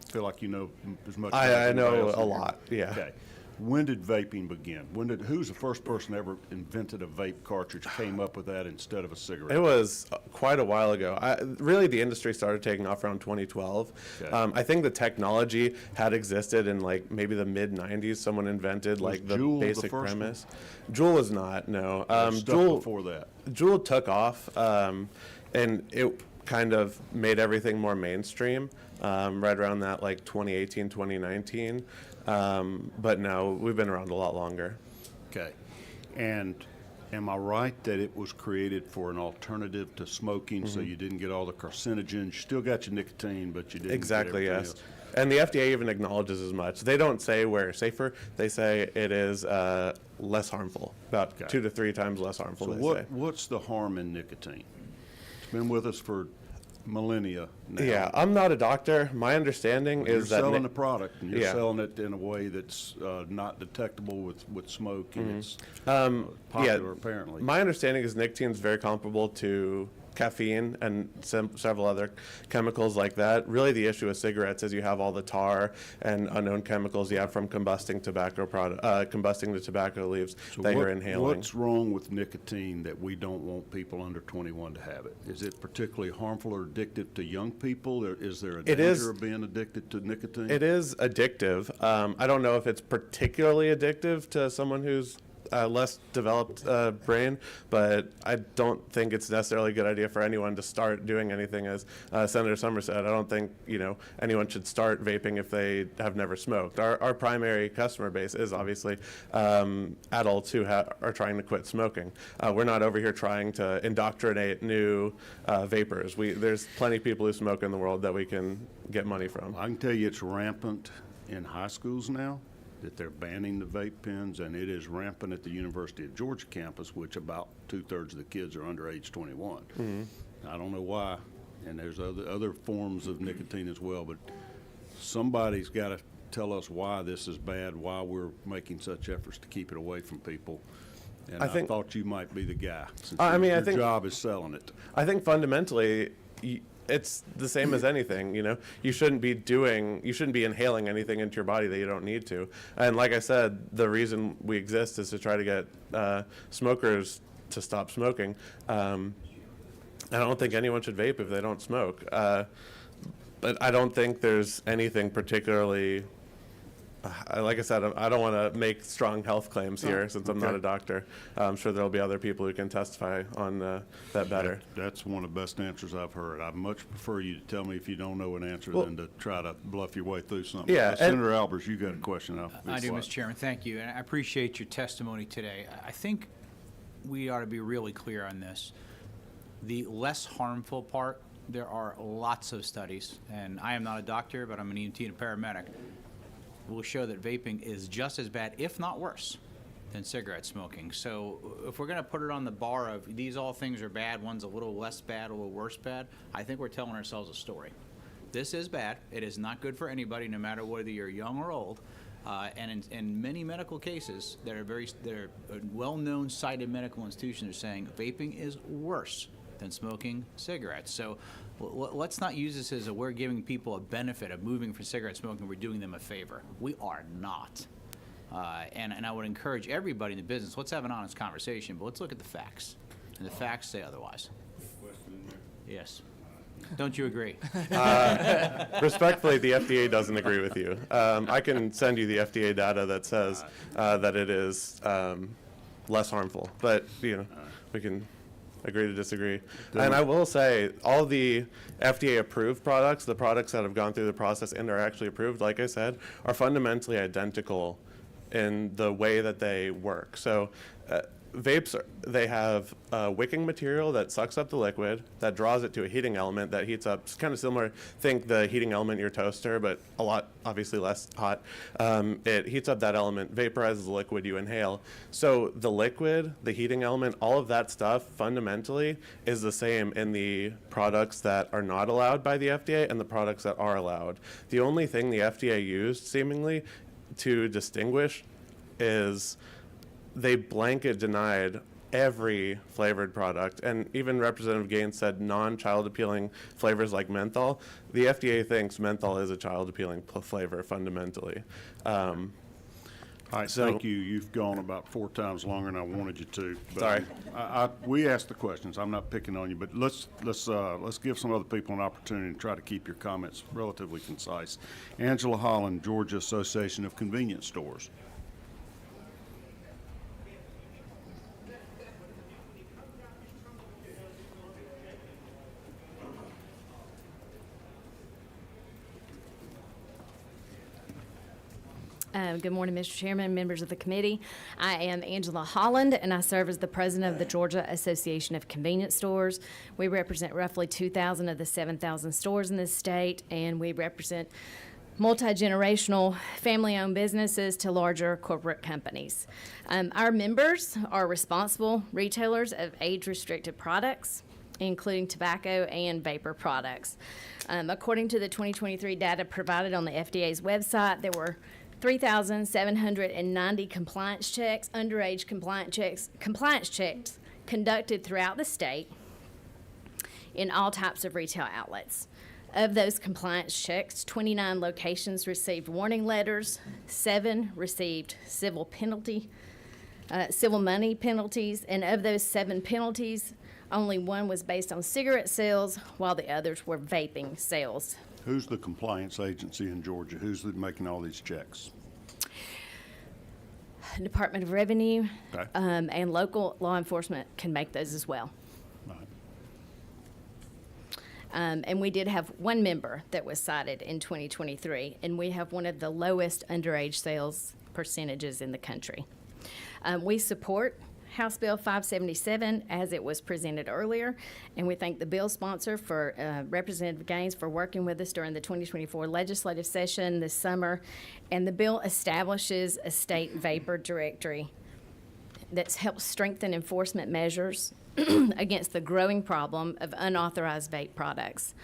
S1: Feel like you know as much.
S7: I
S1: as anybody
S7: know
S1: else
S7: a
S1: in here.
S7: lot, yeah.
S1: Okay. When did vaping begin? Who's the first person ever invented a vape cartridge, came up with that instead of a cigarette?
S7: It was quite a while ago. Really, the industry started taking off around 2012.
S1: Okay.
S7: I think the technology had existed in like maybe the mid 90s. Someone invented like the
S1: Juul the
S7: basic
S1: first one?
S7: premise. Juul was not, no.
S1: Stuff
S7: Juul
S1: before that.
S7: Juul took off, and it kind of made everything more mainstream right around that like 2018, 2019. But no, we've been around a lot longer.
S1: Okay. And am I right that it was created for an alternative to smoking, so you didn't get all the carcinogens? You still got your nicotine, but you didn't
S7: Exactly,
S1: get everything
S7: yes.
S1: else.
S7: And the FDA even acknowledges as much. They don't say we're safer. They say it is less harmful, about
S1: Okay.
S7: 2 to 3 times less harmful,
S1: So
S7: they say.
S1: what's the harm in nicotine? It's been with us for millennia now.
S7: Yeah, I'm not a doctor. My understanding
S1: You're
S7: is that
S1: selling the product, and you're
S7: Yeah.
S1: selling it in a way that's not detectable with smoke, and it's
S7: yeah,
S1: popular apparently.
S7: my understanding is nicotine is very comparable to caffeine and several other chemicals like that. Really, the issue with cigarettes is you have all the tar and unknown chemicals you have from combusting the tobacco leaves
S1: So
S7: that you're inhaling.
S1: What's wrong with nicotine that we don't want people under 21 to have it? Is it particularly harmful or addictive to young people? Or is there a
S7: It is-
S1: danger of being addicted to nicotine?
S7: It is addictive. I don't know if it's particularly addictive to someone who's less developed brain, but I don't think it's necessarily a good idea for anyone to start doing anything. As Senator Summers said, I don't think anyone should start vaping if they have never smoked. Our primary customer base is obviously adults who are trying to quit smoking. We're not over here trying to indoctrinate new vapors. There's plenty of people who smoke in the world that we can get money from.
S1: I can tell you it's rampant in high schools now, that they're banning the vape pens, and it is rampant at the University of Georgia campus, which about 2/3 of the kids are under age 21. I don't know why, and there's other forms of nicotine as well, but somebody's got to tell us why this is bad, why we're making such efforts to keep it away from people. And I thought you might be the guy, since your job is selling it.
S7: I think fundamentally, it's the same as anything. You shouldn't be inhaling anything into your body that you don't need to. And like I said, the reason we exist is to try to get smokers to stop smoking. I don't think anyone should vape if they don't smoke. But I don't think there's anything particularly. Like I said, I don't want to make strong health claims here since I'm not a doctor. I'm sure there'll be other people who can testify on that better.
S1: That's one of the best answers I've heard. I'd much prefer you to tell me if you don't know an answer than to try to bluff your way through something.
S7: Yeah,
S1: Senator Albers, you got a question.
S8: I do, Mr. Chairman. Thank you. And I appreciate your testimony today. I think we ought to be really clear on this. The less harmful part, there are lots of studies, and I am not a doctor, but I'm an EMT and a paramedic, will show that vaping is just as bad, if not worse, than cigarette smoking. So if we're going to put it on the bar of these all things are bad, one's a little less bad, a little worse bad, I think we're telling ourselves a story. This is bad. It is not good for anybody, no matter whether you're young or old. And in many medical cases that are well-known cited medical institutions are saying vaping is worse than smoking cigarettes. So let's not use this as we're giving people a benefit of moving from cigarette smoking, we're doing them a favor. We are not. And I would encourage everybody in the business, let's have an honest conversation, but let's look at the facts. And the facts say otherwise. Yes. Don't you agree?
S7: Respectfully, the FDA doesn't agree with you. I can send you the FDA data that says that it is less harmful, but we can agree to disagree. And I will say, all the FDA-approved products, the products that have gone through the process and are actually approved, like I said, are fundamentally identical in the way that they work. So vapes, they have a wicking material that sucks up the liquid, that draws it to a heating element that heats up. It's kind of similar, think the heating element in your toaster, but a lot, obviously less hot. It heats up that element, vaporizes the liquid you inhale. So the liquid, the heating element, all of that stuff fundamentally is the same in the products that are not allowed by the FDA and the products that are allowed. The only thing the FDA used, seemingly, to distinguish is they blanket denied every flavored product, and even Representative Gaines said non-child appealing flavors like menthol. The FDA thinks menthol is a child appealing flavor fundamentally.
S1: All right, thank you. You've gone about 4 times longer than I wanted you to. But
S7: Sorry.
S1: We asked the questions. I'm not picking on you, but let's give some other people an opportunity to try to keep your comments relatively concise. Angela Holland, Georgia Association of Convenience Stores.
S9: Good morning, Mr. Chairman, members of the committee. I am Angela Holland, and I serve as the president of the Georgia Association of Convenience Stores. We represent roughly 2,000 of the 7,000 stores in this state, and we represent multi-generational family-owned businesses to larger corporate companies. Our members are responsible retailers of age-restricted products, including tobacco and vapor products. According to the 2023 data provided on the FDA's website, there were 3,790 compliance checks, underage compliance checks conducted throughout the state in all types of retail outlets. Of those compliance checks, 29 locations received warning letters, 7 received civil money penalties, and of those 7 penalties, only 1 was based on cigarette sales, while the others were vaping sales.
S1: Who's the compliance agency in Georgia? Who's making all these checks?
S9: Department of Revenue
S1: Okay.
S9: and local law enforcement can make those as well.
S1: Right.
S9: And we did have 1 member that was cited in 2023, and we have one of the lowest underage sales percentages in the country. We support House Bill 577 as it was presented earlier, and we thank the bill sponsor for Representative Gaines for working with us during the 2024 legislative session this summer. And the bill establishes a state vapor directory that helps strengthen enforcement measures against the growing problem of unauthorized vape products.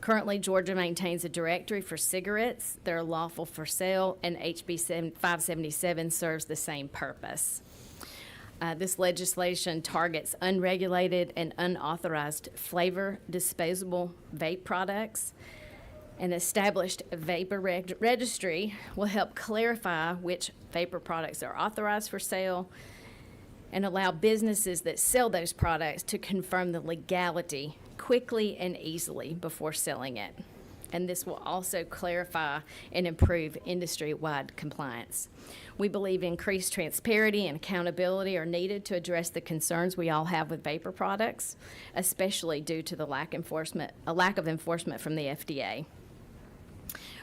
S9: Currently, Georgia maintains a directory for cigarettes that are lawful for sale, and HB 577 serves the same purpose. This legislation targets unregulated and unauthorized flavor disposable vape products. An established vapor registry will help clarify which vapor products are authorized for sale and allow businesses that sell those products to confirm the legality quickly and easily before selling it. And this will also clarify and improve industry-wide compliance. We believe increased transparency and accountability are needed to address the concerns we all have with vapor products, especially due to the lack of enforcement from the FDA.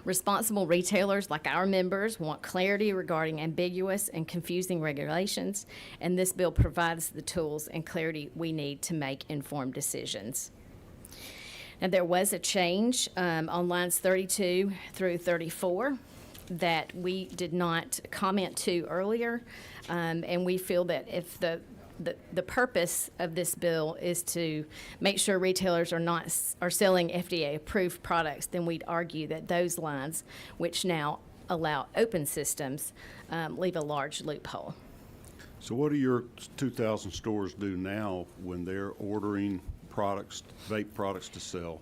S9: Responsible retailers like our members want clarity regarding ambiguous and confusing regulations, and this bill provides the tools and clarity we need to make informed decisions. Now, there was a change on lines 32 through 34 that we did not comment to earlier, and we feel that if the purpose of this bill is to make sure retailers are selling FDA-approved products, then we'd argue that those lines, which now allow open systems leave a large loophole.
S1: So what do your 2,000 stores do now when they're ordering products, vape products to sell?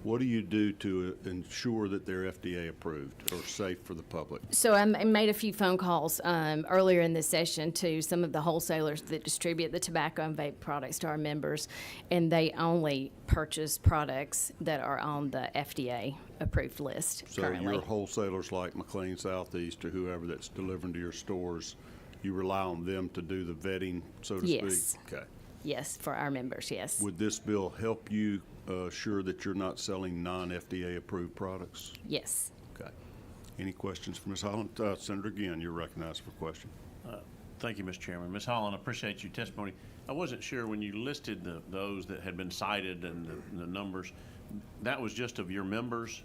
S1: What do you do to ensure that they're FDA approved or safe for the public?
S9: So I made a few phone calls earlier in this session to some of the wholesalers that distribute the tobacco and vape products to our members, and they only purchase products that are on the FDA approved list
S1: So
S9: currently.
S1: your wholesalers like McLean Southeast or whoever that's delivering to your stores, you rely on them to do the vetting, so to
S9: Yes.
S1: speak? Okay.
S9: Yes, for our members, yes.
S1: Would this bill help you assure that you're not selling non-FDA approved products?
S9: Yes.
S1: Okay. Any questions for Ms. Holland? Senator Ginn, you're recognized for a question.
S10: Thank you, Mr. Chairman. Ms. Holland, I appreciate your testimony. I wasn't sure when you listed those that had been cited and the numbers, that was just of your members?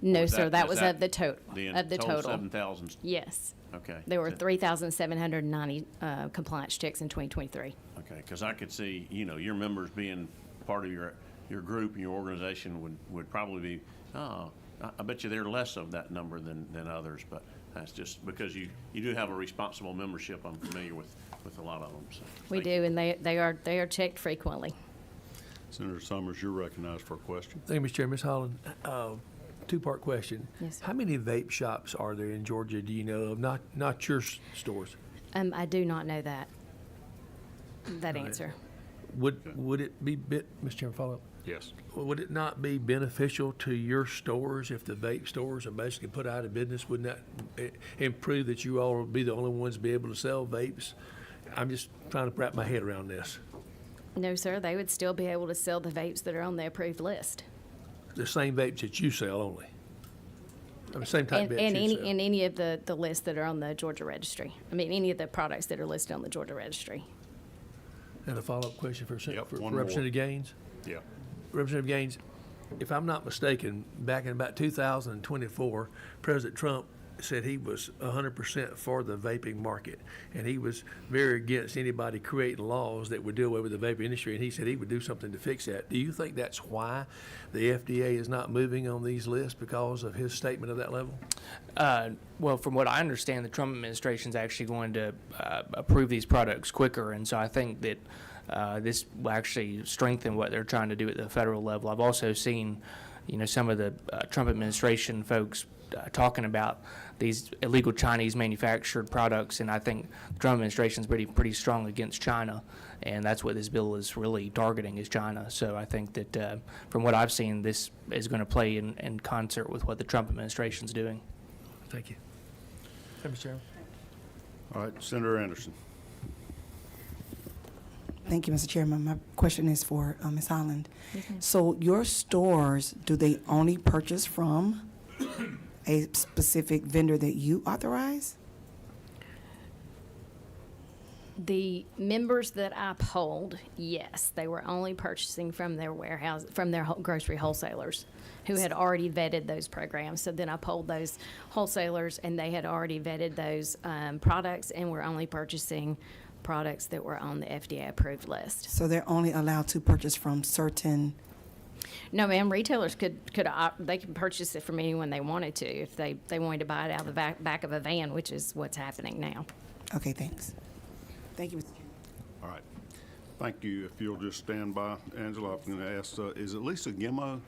S9: No,
S10: Or is
S9: sir, that
S10: is
S9: was of the total. Of the total.
S10: 7,000?
S9: Yes.
S10: Okay.
S9: There were 3,790 compliance checks in 2023.
S10: Okay, because I could see, your members being part of your group and your organization would probably be, I bet you they're less of that number than others, but that's just because you do have a responsible membership. I'm familiar with a lot of them. So
S9: We
S10: thank you.
S9: do, and they are checked frequently.
S1: Senator Summers, you're recognized for a question.
S3: Thank you, Mr. Chairman. Ms. Holland, two-part question.
S9: Yes, sir.
S3: How many vape shops are there in Georgia, do you know of? Not your stores.
S9: I do not know that answer.
S3: Would it be, Mr. Chairman, follow up?
S1: Yes.
S3: Would it not be beneficial to your stores if the vape stores are basically put out of business? Wouldn't that improve that you all would be the only ones to be able to sell vapes? I'm just trying to wrap my head around this.
S9: No, sir, they would still be able to sell the vapes that are on the approved list.
S3: The same vapes that you sell only? I mean, same type
S9: And
S3: vapes you sell?
S9: any of the lists that are on the Georgia registry. I mean, any of the products that are listed on the Georgia registry.
S3: And a follow-up question for
S1: Yep,
S3: for
S1: one more.
S3: Representative Gaines?
S1: Yeah.
S3: Representative Gaines, if I'm not mistaken, back in about 2024, President Trump said he was 100% for the vaping market, and he was very against anybody creating laws that would do away with the vaping industry, and he said he would do something to fix that. Do you think that's why the FDA is not moving on these lists, because of his statement of that level?
S2: Well, from what I understand, the Trump administration is actually going to approve these products quicker, and so I think that this will actually strengthen what they're trying to do at the federal level. I've also seen, some of the Trump administration folks talking about these illegal Chinese manufactured products, and I think the Trump administration is pretty strong against China, and that's what this bill is really targeting, is China. So I think that from what I've seen, this is going to play in concert with what the Trump administration is doing.
S3: Thank you. Mr. Chairman.
S1: All right, Senator Anderson.
S4: Thank you, Mr. Chairman. My question is for Ms. Holland. So your stores, do they only purchase from a specific vendor that you authorize?
S9: The members that I polled, yes, they were only purchasing from their warehouse, from their grocery wholesalers who had already vetted those programs. So then I polled those wholesalers, and they had already vetted those products and were only purchasing products that were on the FDA-approved list.
S4: So they're only allowed to purchase from certain,
S9: No, ma'am, retailers they can purchase it from anyone they wanted to if they wanted to buy it out of the back of a van, which is what's happening now.
S4: okay, thanks. Thank you, Mr. Chairman.
S1: All right. Thank you. If you'll just stand by, Angela, I'm going to ask, is it Lisa Gimmo?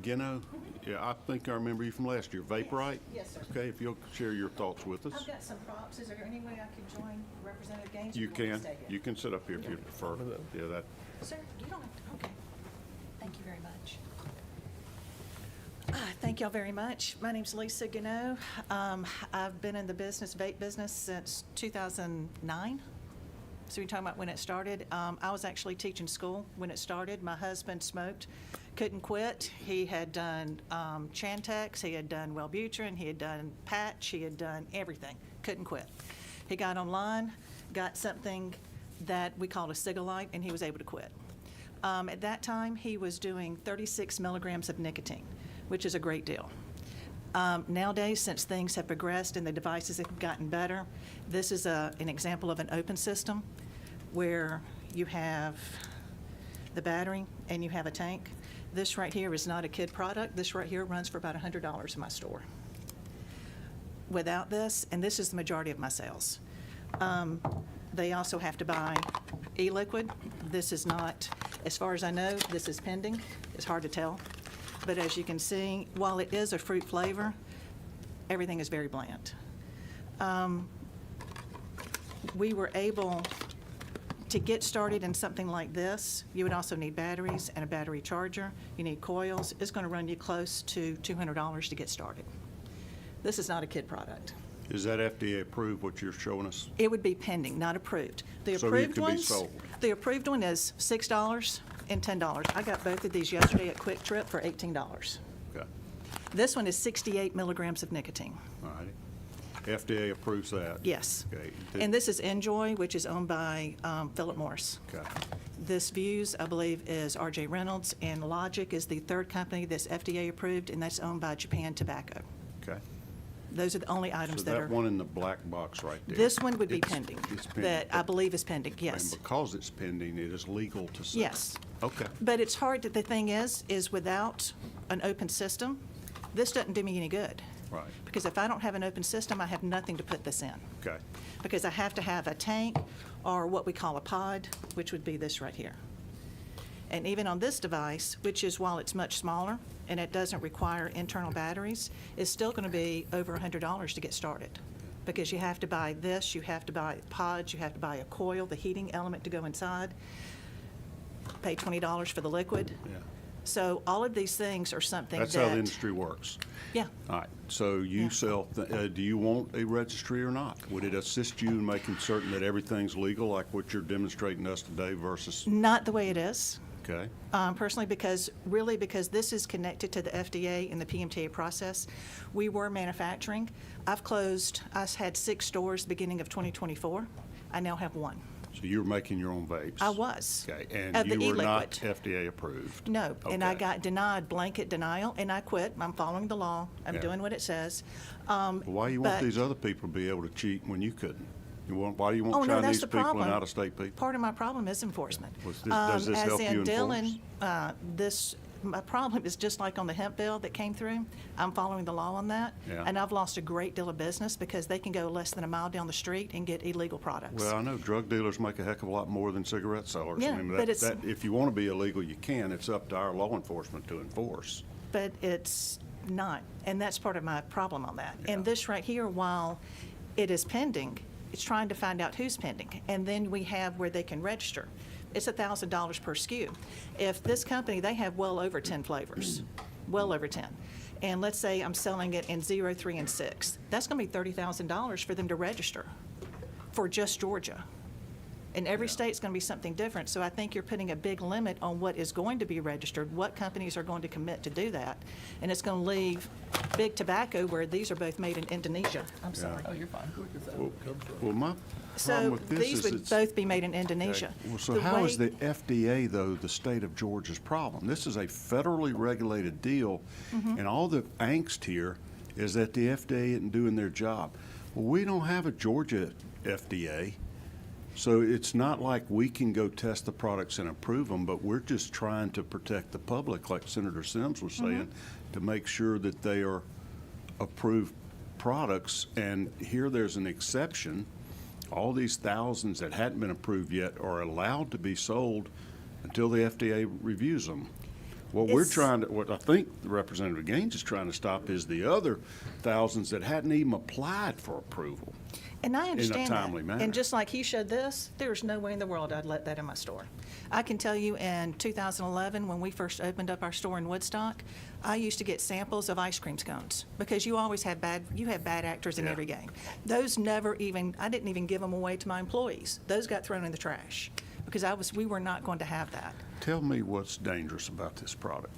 S1: Gino? Yeah, I think I remember you from last year. Vape Right?
S11: Yes, sir.
S1: Okay, if you'll share your thoughts with us.
S11: I've got some props. Is there any way I could join Representative Gaines? or
S1: You
S11: do want me to
S1: can.
S11: stay here?
S1: You can sit up here if you prefer. Yeah, that.
S11: Sir, you don't have to, okay. Thank you very much. Thank y'all very much. My name's Lisa Gano. I've been in the vape business since 2009. So you're talking about when it started. I was actually teaching school when it started. My husband smoked, couldn't quit. He had done Chantix, he had done Wellbutrin, he had done patch, he had done everything, couldn't quit. He got online, got something that we called a Cigalite, and he was able to quit. At that time, he was doing 36 milligrams of nicotine, which is a great deal. Nowadays, since things have progressed and the devices have gotten better, this is an example of an open system where you have the battery and you have a tank. This right here is not a kid product. This right here runs for about $100 in my store. without this, and this is the majority of my sales. They also have to buy e-liquid. This is not, as far as I know, this is pending. It's hard to tell. But as you can see, while it is a fruit flavor, everything is very bland. We were able to get started in something like this. You would also need batteries and a battery charger. You need coils. It's going to run you close to $200 to get started. This is not a kid product.
S1: Is that FDA approved, what you're showing us?
S11: It would be pending, not approved. The
S1: So it
S11: approved
S1: can be
S11: ones,
S1: sold.
S11: the approved one is $6 and $10. I got both of these yesterday at Quick Trip for $18.
S1: Okay,
S11: This one is 68 milligrams of nicotine.
S1: all righty. FDA approves that?
S11: Yes.
S1: Okay.
S11: And this is Enjoy, which is owned by Philip Morris.
S1: Okay.
S11: This Views, I believe, is R.J. Reynolds, and Logic is the third company that's FDA approved, and that's owned by Japan Tobacco.
S1: Okay.
S11: Those are the only items
S1: So
S11: that
S1: that
S11: are.
S1: one in the black box right there?
S11: This one would be
S1: it's-
S11: pending.
S1: It's pending.
S11: That I believe is pending,
S1: And
S11: yes.
S1: because it's pending, it is legal to sell?
S11: Yes.
S1: Okay.
S11: But it's hard, the thing is without an open system, this doesn't do me any good.
S1: Right.
S11: Because if I don't have an open system, I have nothing to put this in.
S1: Okay.
S11: Because I have to have a tank or what we call a pod, which would be this right here. And even on this device, which is, while it's much smaller and it doesn't require internal batteries, it's still going to be over $100 to get started. Because you have to buy this, you have to buy pods, you have to buy a coil, the heating element to go inside, pay $20 for the liquid.
S1: Yeah.
S11: So all of these things are something that.
S1: That's how the industry works.
S11: Yeah.
S1: All right, so you
S11: Yeah.
S1: sell, do you want a registry or not? Would it assist you in making certain that everything's legal, like what you're demonstrating to us today versus,
S11: Not the way it is.
S1: okay?
S11: Personally, because this is connected to the FDA and the PMTA process. We were manufacturing. I had 6 stores beginning of 2024. I now have 1.
S1: So you're making your own vapes?
S11: I was.
S1: Okay,
S11: Of
S1: and
S11: the
S1: you were not
S11: e-liquid.
S1: FDA approved?
S11: No, and I
S1: Okay.
S11: got denied blanket denial, and I quit. I'm following the law. I'm
S1: Yeah.
S11: doing what it says.
S1: Why you want
S11: but-
S1: these other people to be able to cheat when you couldn't? Why do you
S11: Oh,
S1: want
S11: no, that's
S1: Chinese
S11: the
S1: people and
S11: problem.
S1: out-of-state people?
S11: Part of my problem is enforcement.
S1: Does this help you
S11: As in
S1: enforce?
S11: Dylan, my problem is just like on the hemp bill that came through. I'm following the law on that.
S1: Yeah.
S11: And I've lost a great deal of business because they can go less than a mile down the street and get illegal products.
S1: Well, I know drug dealers make a heck of a lot more than cigarette sellers.
S11: Yeah,
S1: I mean,
S11: but it's-
S1: if you want to be illegal, you can. It's up to our law enforcement to enforce.
S11: But it's not, and that's part of my problem on that.
S1: Yeah.
S11: And this right here, while it is pending, it's trying to find out who's pending. And then we have where they can register. It's $1,000 per SKU. If this company, they have well over 10 flavors, well over 10. And let's say I'm selling it in 0, 3, and 6. That's going to be $30,000 for them to register for just Georgia. And every state's going to be something different. So I think you're putting a big limit on what is going to be registered, what companies are going to commit to do that. And it's going to leave big tobacco where these are both made in Indonesia. I'm sorry.
S3: Oh, you're fine.
S1: Well, my
S11: So
S1: problem with this
S11: these
S1: is
S11: would
S1: it's.
S11: both be made in Indonesia.
S1: Well, so
S11: The
S1: how is
S11: way-
S1: the FDA, though, the state of Georgia's problem? This is a federally regulated deal,
S11: Mm-hmm.
S1: and all the angst here is that the FDA isn't doing their job. Well, we don't have a Georgia FDA, so it's not like we can go test the products and approve them, but we're just trying to protect the public, like Senator Sims was saying, to make sure that they are approved products. And here there's an exception. All these thousands that hadn't been approved yet are allowed to be sold until the FDA reviews them. What what I think Representative Gaines is trying to stop is the other thousands that hadn't even applied for approval.
S11: And I understand that.
S1: timely manner.
S11: And just like he showed this, there's no way in the world I'd let that in my store. I can tell you in 2011, when we first opened up our store in Woodstock, I used to get samples of ice cream scones because you always have bad actors in
S1: Yeah.
S11: every game. Those I didn't even give them away to my employees. Those got thrown in the trash because we were not going to have that.
S1: Tell me what's dangerous about this product.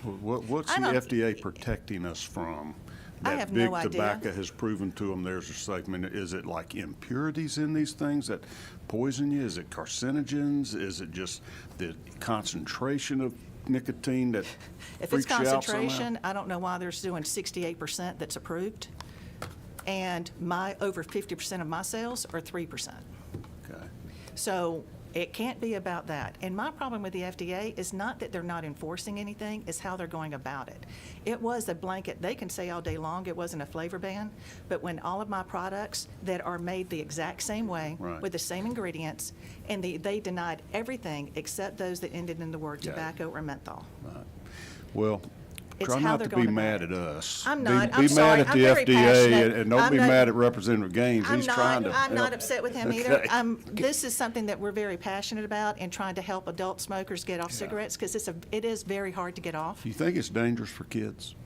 S1: What's
S11: I
S1: the
S11: don't-
S1: FDA protecting us from?
S11: I
S1: That
S11: have
S1: Big
S11: no idea.
S1: Tobacco has proven to them there's a segment. Is it like impurities in these things that poison you? Is it carcinogens? Is it just the concentration of nicotine that
S11: If it's
S1: freaks you out somehow?
S11: concentration, I don't know why they're doing 68% that's approved. And over 50% of my sales are 3%.
S1: Okay.
S11: So It can't be about that. And my problem with the FDA is not that they're not enforcing anything, it's how they're going about it. It was a blanket, they can say all day long it wasn't a flavor ban, but when all of my products that are made the exact same way,
S1: Right.
S11: with the same ingredients, and they denied everything except those that ended in the word
S1: Got it.
S11: tobacco or menthol.
S1: Well,
S11: It's
S1: try
S11: how
S1: not
S11: they're
S1: to be
S11: going
S1: mad
S11: about
S1: at
S11: it.
S1: us.
S11: I'm
S1: Be-
S11: not. I'm
S1: Be
S11: sorry.
S1: mad at
S11: I'm
S1: the
S11: very
S1: FDA
S11: passionate.
S1: and don't
S11: I'm
S1: be
S11: not-
S1: mad at Representative Gaines.
S11: I'm
S1: He's trying to.
S11: I'm not
S1: help.
S11: upset with him either.
S1: Okay.
S11: This is something that we're very passionate about and trying to help adult smokers get off cigarettes because it is very hard to get off.
S1: Do you think it's dangerous for kids?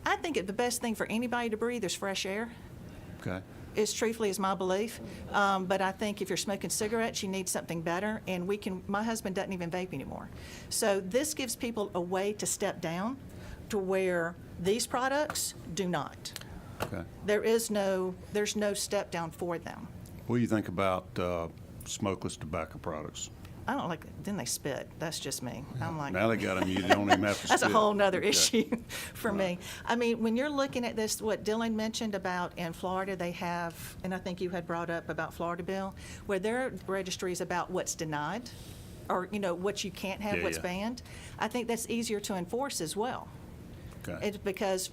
S11: I think the best thing for anybody to breathe is fresh air.
S1: Okay.
S11: Is truthfully is my belief. But I think if you're smoking cigarettes, you need something better. And my husband doesn't even vape anymore. So this gives people a way to step down to where these products do not.
S1: Okay.
S11: There's no step down for them.
S1: What do you think about smokeless tobacco products?
S11: I don't like, then they spit. That's just me. I'm like.
S1: Now they got them, you don't even have to spit.
S11: That's a whole nother
S1: Okay.
S11: issue for me. I mean, when you're looking at this, what Dylan mentioned about in Florida, they have, and I think you had brought up about Florida bill, where their registry is about what's denied, or, what you can't have,
S1: Yeah,
S11: what's
S1: yeah.
S11: banned. I think that's easier to enforce as well.
S1: Okay.
S11: It's because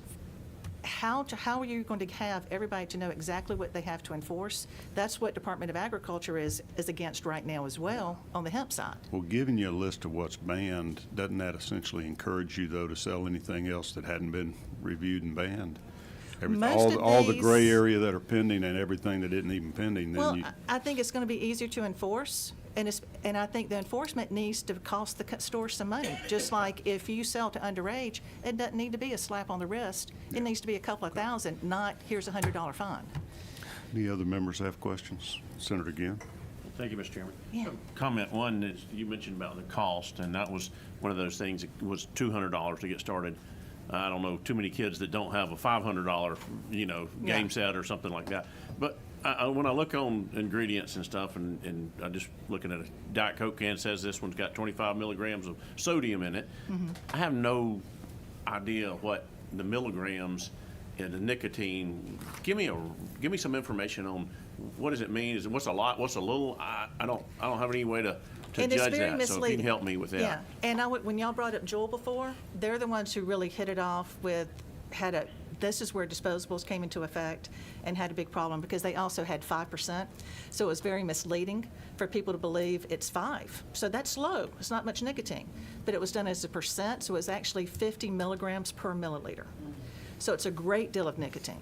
S11: how are you going to have everybody to know exactly what they have to enforce? That's what Department of Agriculture is against right now as well on the hemp side.
S1: Well, giving you a list of what's banned, doesn't that essentially encourage you, though, to sell anything else that hadn't been reviewed and banned?
S11: Most of
S1: All the gray
S11: these-
S1: area that are pending and everything that isn't even pending, then
S11: Well,
S1: you,
S11: I think it's going to be easier to enforce, and I think the enforcement needs to cost the store some money. Just like if you sell to underage, it doesn't need to be a slap on the wrist. It needs to be a couple of thousand, not here's a $100 fine.
S1: any other members have questions? Senator Ginn?
S10: Thank you, Mr. Chairman.
S11: Yeah.
S10: Comment one is you mentioned about the cost, and that was one of those things. It was $200 to get started. I don't know too many kids that don't have a $500, game
S11: Yeah.
S10: set or something like that. But when I look on ingredients and stuff, and I just looking at a Diet Coke can, says this one's got 25 milligrams of sodium in it. I have no idea what the milligrams and the nicotine. Give me some information on what does it mean? What's a lot? What's a little? I don't have any way to
S11: And it's
S10: judge
S11: very
S10: that. So if you
S11: misleading.
S10: can help me with that.
S11: Yeah, and when y'all brought up Juul before, they're the ones who really hit it off with, this is where disposables came into effect and had a big problem because they also had 5%. So it was very misleading for people to believe it's 5. So that's low, it's not much nicotine. But it was done as a percent, so it's actually 50 milligrams per milliliter. So it's a great deal of nicotine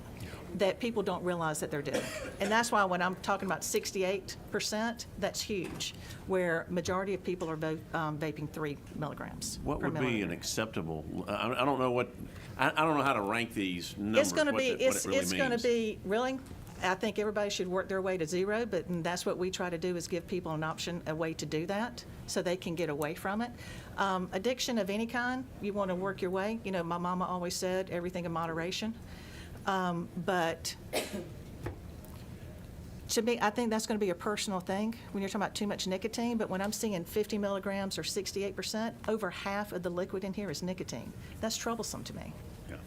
S11: that people don't realize that they're doing. And that's why when I'm talking about 68%, that's huge, where majority of people are vaping 3 milligrams
S10: What
S11: per
S10: would be an
S11: milliliter.
S10: acceptable? I don't know what. I don't know how to rank these numbers.
S11: It's going to be,
S10: what it really
S11: it's going to
S10: means.
S11: be, really, I think everybody should work their way to zero, but that's what we try to do is give people an option, a way to do that, so they can get away from it. Addiction of any kind, you want to work your way. My mama always said, everything in moderation. But to me, I think that's going to be a personal thing when you're talking about too much nicotine. But when I'm seeing 50 milligrams or 68%, over half of the liquid in here is nicotine. That's troublesome to me.
S1: Yeah.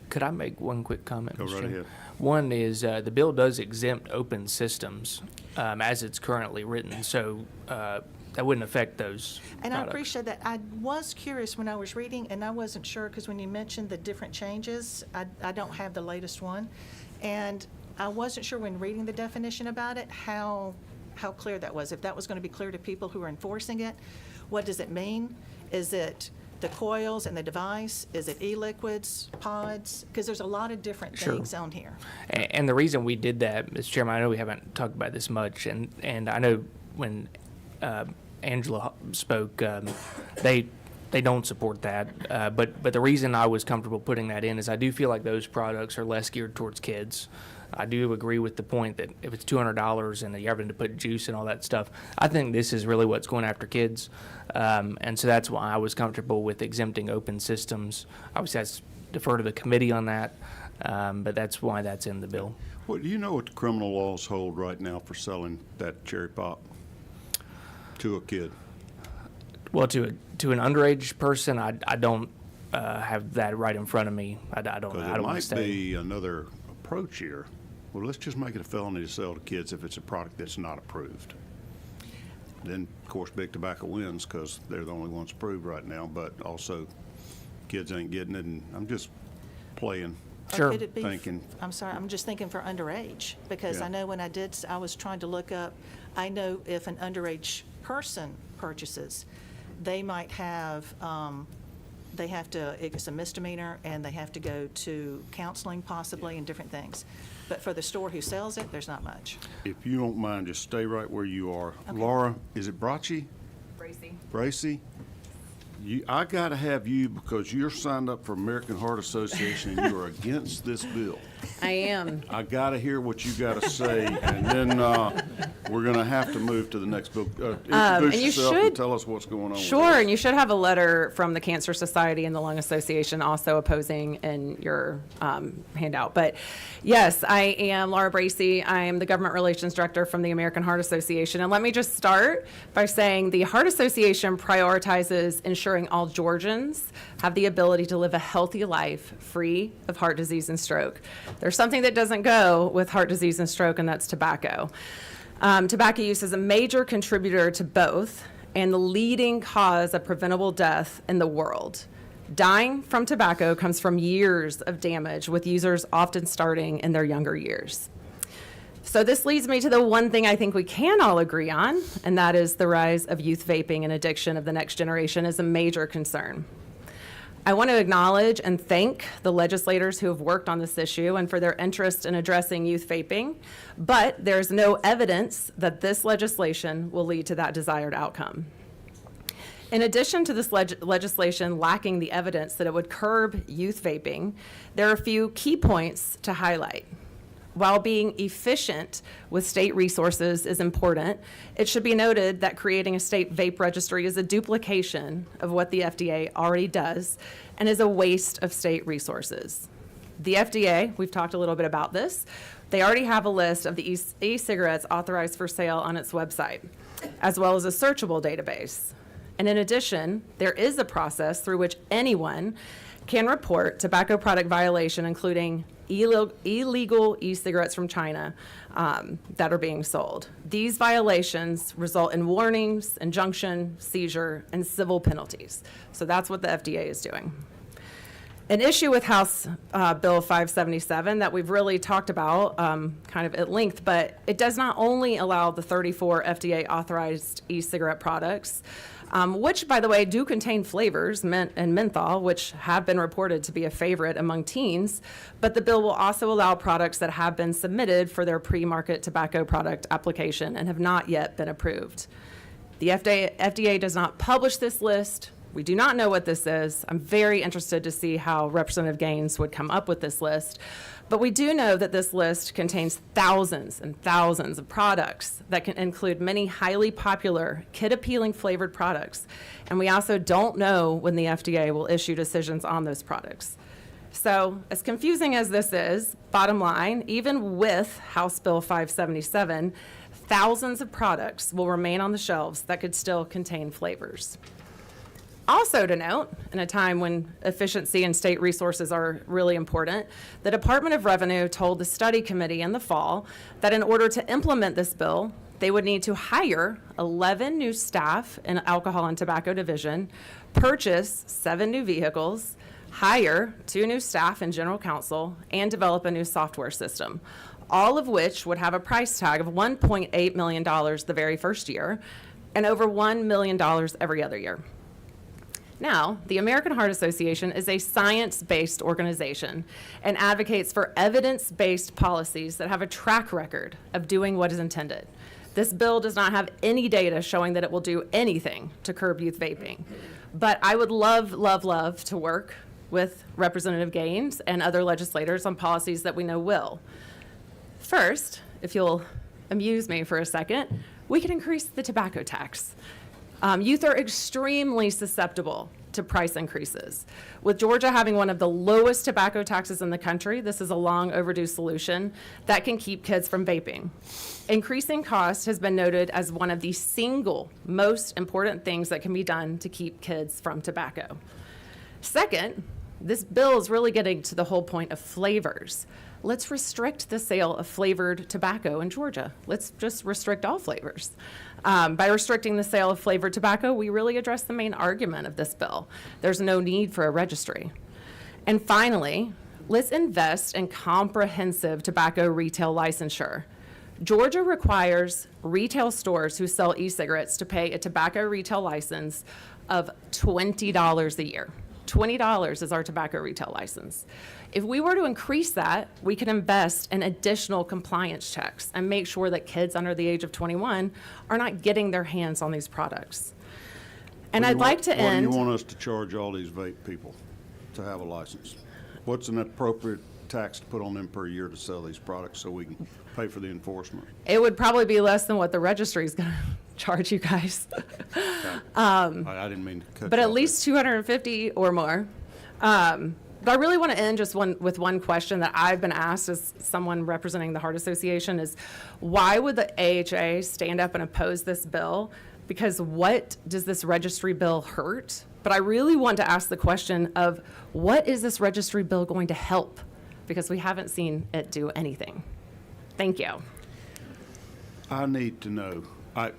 S2: Could I make one quick comment?
S1: Go
S2: Mr.
S1: right
S2: Chairman?
S1: ahead.
S2: One is the bill does exempt open systems as it's currently written, so that wouldn't affect those
S11: And I
S2: products.
S11: appreciate that. I was curious when I was reading, and I wasn't sure, because when you mentioned the different changes, I don't have the latest one. And I wasn't sure when reading the definition about it, how clear that was. If that was going to be clear to people who are enforcing it, what does it mean? Is it the coils and the device? Is it e-liquids, pods? Because there's a lot of different
S2: Sure.
S11: things on here.
S2: And the reason we did that, Mr. Chairman, I know we haven't talked about this much, and I know when Angela spoke, they don't support that. But the reason I was comfortable putting that in is I do feel like those products are less geared towards kids. I do agree with the point that if it's $200 and you're having to put juice and all that stuff, I think this is really what's going after kids. And so that's why I was comfortable with exempting open systems. Obviously, that's defer to the committee on that, but that's why that's in the bill.
S1: Well, do you know what the criminal laws hold right now for selling that cherry pop to a kid?
S2: Well, to an underage person, I don't have that right in front of me. I don't.
S1: Because
S2: I
S1: it
S2: don't want
S1: might
S2: to say.
S1: be another approach here. well, let's just make it a felony to sell to kids if it's a product that's not approved. Then, of course, big tobacco wins because they're the only ones approved right now, but also kids ain't getting it, and I'm just playing.
S11: Or
S2: Sure.
S11: could it be,
S1: Thinking.
S11: I'm sorry, I'm just thinking for underage, because
S1: Yeah.
S11: I know when I was trying to look up, I know if an underage person purchases, they might have, they have to, it's a misdemeanor, and they have to go to counseling possibly and different things. But for the store who sells it, there's not much.
S1: If you don't mind, just stay right where you are. Laura, is it Brachi? Bracy? I gotta have you because you're signed up for American Heart Association and you are against this bill.
S12: I am.
S1: I gotta hear what you gotta say, and then, we're gonna have to move to the next bill.
S12: and
S1: Introduce
S12: you
S1: yourself and
S12: should-
S1: tell us what's going on with
S12: Sure,
S1: this.
S12: and you should have a letter from the Cancer Society and the Lung Association also opposing in your handout. But yes, I am Laura Bracy. I am the Government Relations Director from the American Heart Association. And let me just start by saying the Heart Association prioritizes ensuring all Georgians have the ability to live a healthy life free of heart disease and stroke. There's something that doesn't go with heart disease and stroke, and that's tobacco. Tobacco use is a major contributor to both and the leading cause of preventable death in the world. Dying from tobacco comes from years of damage, with users often starting in their younger years. So this leads me to the one thing I think we can all agree on, and that is the rise of youth vaping and addiction of the next generation is a major concern. I want to acknowledge and thank the legislators who have worked on this issue and for their interest in addressing youth vaping, but there's no evidence that this legislation will lead to that desired outcome. In addition to this legislation lacking the evidence that it would curb youth vaping, there are a few key points to highlight. While being efficient with state resources is important, it should be noted that creating a state vape registry is a duplication of what the FDA already does and is a waste of state resources. The FDA, we've talked a little bit about this, they already have a list of the e-cigarettes authorized for sale on its website, as well as a searchable database. And in addition, there is a process through which anyone can report tobacco product violation, including illegal e-cigarettes from China that are being sold. These violations result in warnings, injunction, seizure, and civil penalties. So that's what the FDA is doing. An issue with House Bill 577 that we've really talked about kind of at length, but it does not only allow the 34 FDA-authorized e-cigarette products, which, by the way, do contain flavors, mint and menthol, which have been reported to be a favorite among teens, but the bill will also allow products that have been submitted for their pre-market tobacco product application and have not yet been approved. The FDA does not publish this list. We do not know what this is. I'm very interested to see how Representative Gaines would come up with this list. But we do know that this list contains thousands and thousands of products that can include many highly popular, kid-appealing flavored products. And we also don't know when the FDA will issue decisions on those products. So as confusing as this is, bottom line, even with House Bill 577, thousands of products will remain on the shelves that could still contain flavors. Also to note, in a time when efficiency and state resources are really important, the Department of Revenue told the study committee in the fall that in order to implement this bill, they would need to hire 11 new staff in Alcohol and Tobacco Division, purchase 7 new vehicles, hire 2 new staff in General Counsel, and develop a new software system, all of which would have a price tag of $1.8 million the very first year and over $1 million every other year. Now, the American Heart Association is a science-based organization and advocates for evidence-based policies that have a track record of doing what is intended. This bill does not have any data showing that it will do anything to curb youth vaping. But I would love, love, love to work with Representative Gaines and other legislators on policies that we know will. First, if you'll amuse me for a second, we can increase the tobacco tax. Youth are extremely susceptible to price increases. With Georgia having one of the lowest tobacco taxes in the country, this is a long overdue solution that can keep kids from vaping. Increasing cost has been noted as one of the single most important things that can be done to keep kids from tobacco. Second, this bill is really getting to the whole point of flavors. let's restrict the sale of flavored tobacco in Georgia. Let's just restrict all flavors. By restricting the sale of flavored tobacco, we really address the main argument of this bill. There's no need for a registry. And finally, let's invest in comprehensive tobacco retail licensure. Georgia requires retail stores who sell e-cigarettes to pay a tobacco retail license of $20 a year. $20 is our tobacco retail license. If we were to increase that, we could invest in additional compliance checks and make sure that kids under the age of 21 are not getting their hands on these products. And I'd like to end.
S1: What do you want us to charge all these vape people to have a license? What's an appropriate tax to put on them per year to sell these products so we can pay for the enforcement?
S12: It would probably be less than what the registry is going to charge you guys.
S1: I didn't mean to cut
S12: But
S1: you
S12: at
S1: off
S12: least 250 or more. But I really want to end just with one question that I've been asked as someone representing the Heart Association is, why would the AHA stand up and oppose this bill? Because what does this registry bill hurt? But I really want to ask the question of, what is this registry bill going to help? Because we haven't seen it do anything. Thank you.
S1: I need to know,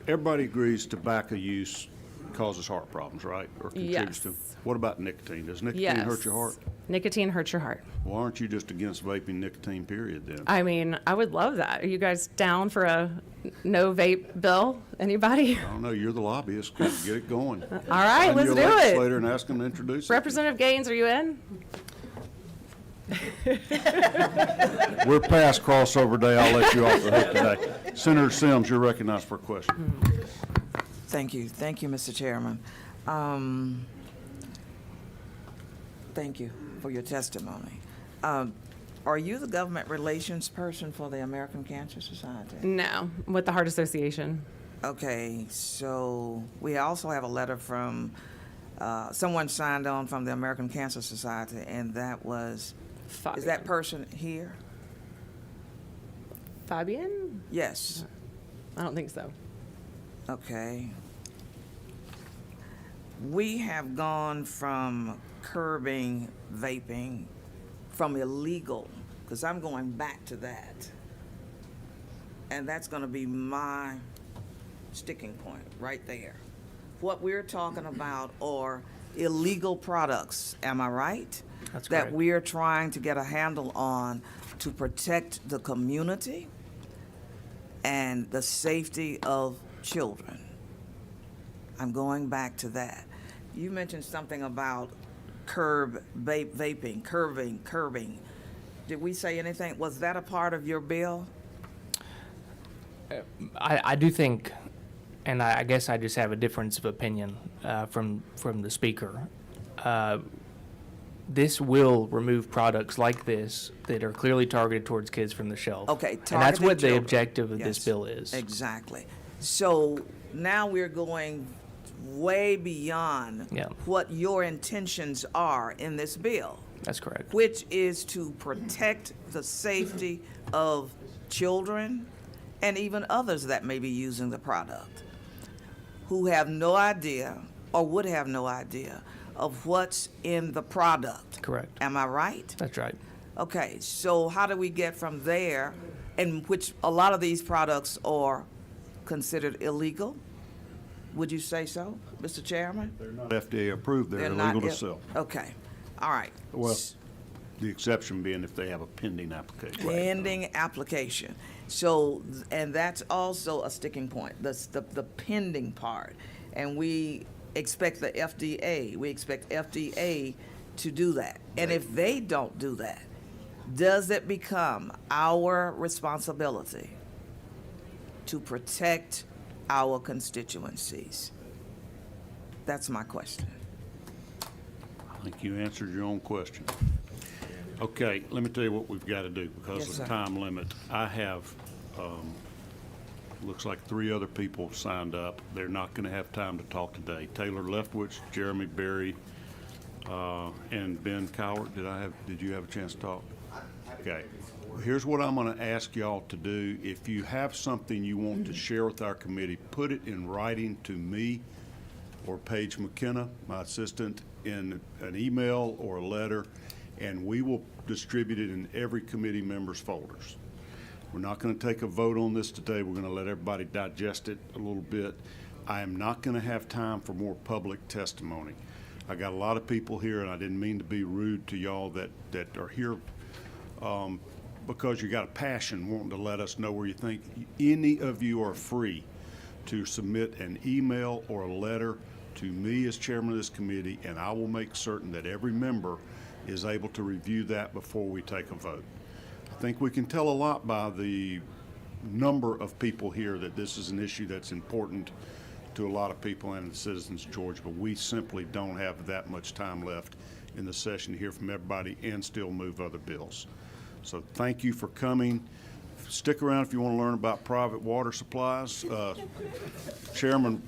S1: everybody agrees tobacco use causes heart problems, right? Or contributes to.
S12: Yes.
S1: What about nicotine? Does nicotine
S12: Yes.
S1: hurt your heart?
S12: Nicotine hurts your heart.
S1: Well, aren't you just against vaping nicotine, period, then?
S12: I mean, I would love that. Are you guys down for a no vape bill? Anybody?
S1: I don't know, you're the lobbyist, get it going.
S12: All right,
S1: Find
S12: let's
S1: your
S12: do it.
S1: legislator and ask them to introduce it.
S12: Representative Gaines, are you in?
S1: We're past crossover day, I'll let you off the hook today. Senator Sims, you're recognized for a question.
S5: Thank you, Mr. Chairman. Thank you for your testimony. Are you the government relations person for the American Cancer Society?
S12: No, with the Heart Association.
S5: Okay, so we also have a letter from, someone signed on from the American Cancer Society, and that was, is that person here?
S12: Fabian?
S5: Yes.
S12: I don't think so.
S5: Okay. We have gone from curbing vaping from illegal, because I'm going back to that. And that's going to be my sticking point right there. What we're talking about are illegal products, am I right?
S2: That's
S5: that
S2: correct.
S5: we're trying to get a handle on to protect the community and the safety of children. I'm going back to that. You mentioned something about vaping, curbing. Did we say anything? Was that a part of your bill?
S2: I do think, and I guess I just have a difference of opinion from the speaker. This will remove products like this that are clearly targeted towards kids from the shelf.
S5: Okay,
S2: and that's
S5: targeted
S2: what the
S5: children.
S2: objective of this
S5: Yes,
S2: bill is.
S5: Exactly. So now we're going way beyond
S2: Yeah.
S5: what your intentions are in this bill,
S2: That's correct.
S5: which is to protect the safety of children and even others that may be using the product who have no idea or would have no idea of what's in the product.
S2: Correct.
S5: Am I right?
S2: That's right.
S5: Okay, so how do we get from there, in which a lot of these products are considered illegal? Would you say so, Mr. Chairman?
S1: They're not FDA approved, they're
S5: not
S1: illegal to
S5: ill-
S1: sell.
S5: Okay, all right.
S1: Well, the exception being if they have a pending application.
S5: Pending application. So, and that's also a sticking point, the pending part. And we expect the FDA, to do that. And if they don't do that, does it become our responsibility to protect our constituencies? That's my question.
S1: I think you answered your own question. Okay, let me tell you what we've got to do because
S5: Yes,
S1: of the
S5: sir.
S1: time limit. I have, looks like 3 other people signed up. They're not going to have time to talk today. Taylor Leftwich, Jeremy Berry, and Ben Cowart. Did you have a chance to talk? Okay. Here's what I'm going to ask y'all to do. If you have something you want to share with our committee, put it in writing to me or Paige McKenna, my assistant, in an email or a letter, and we will distribute it in every committee member's folders. We're not going to take a vote on this today. We're going to let everybody digest it a little bit. I am not going to have time for more public testimony. I got a lot of people here, and I didn't mean to be rude to y'all that are here because you got a passion wanting to let us know where you think. Any of you are free to submit an email or a letter to me as chairman of this committee, and I will make certain that every member is able to review that before we take a vote. I think we can tell a lot by the number of people here that this is an issue that's important to a lot of people and the citizens of Georgia, but we simply don't have that much time left in the session to hear from everybody and still move other bills. So thank you for coming. Stick around if you want to learn about private water supplies. Chairman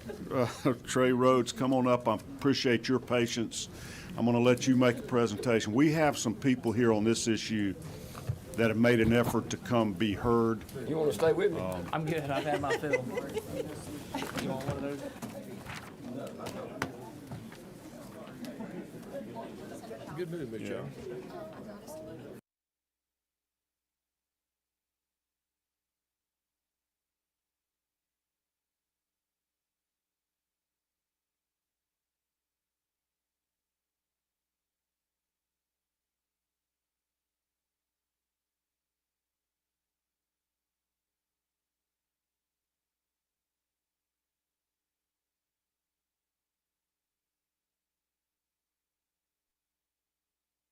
S1: Trey Rhodes, come on up. I appreciate your patience. I'm going to let you make a presentation. We have some people here on this issue that have made an effort to come be heard.
S2: You want to stay with me? I'm good. I've had my fill. You want one of those?
S3: Good move, Mr. Chairman.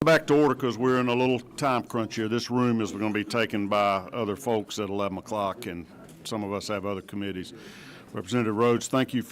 S1: Back to order because we're in a little time crunch here. This room is going to be taken by other folks at 11 o'clock, and some of us have other committees. Representative Rhodes, thank you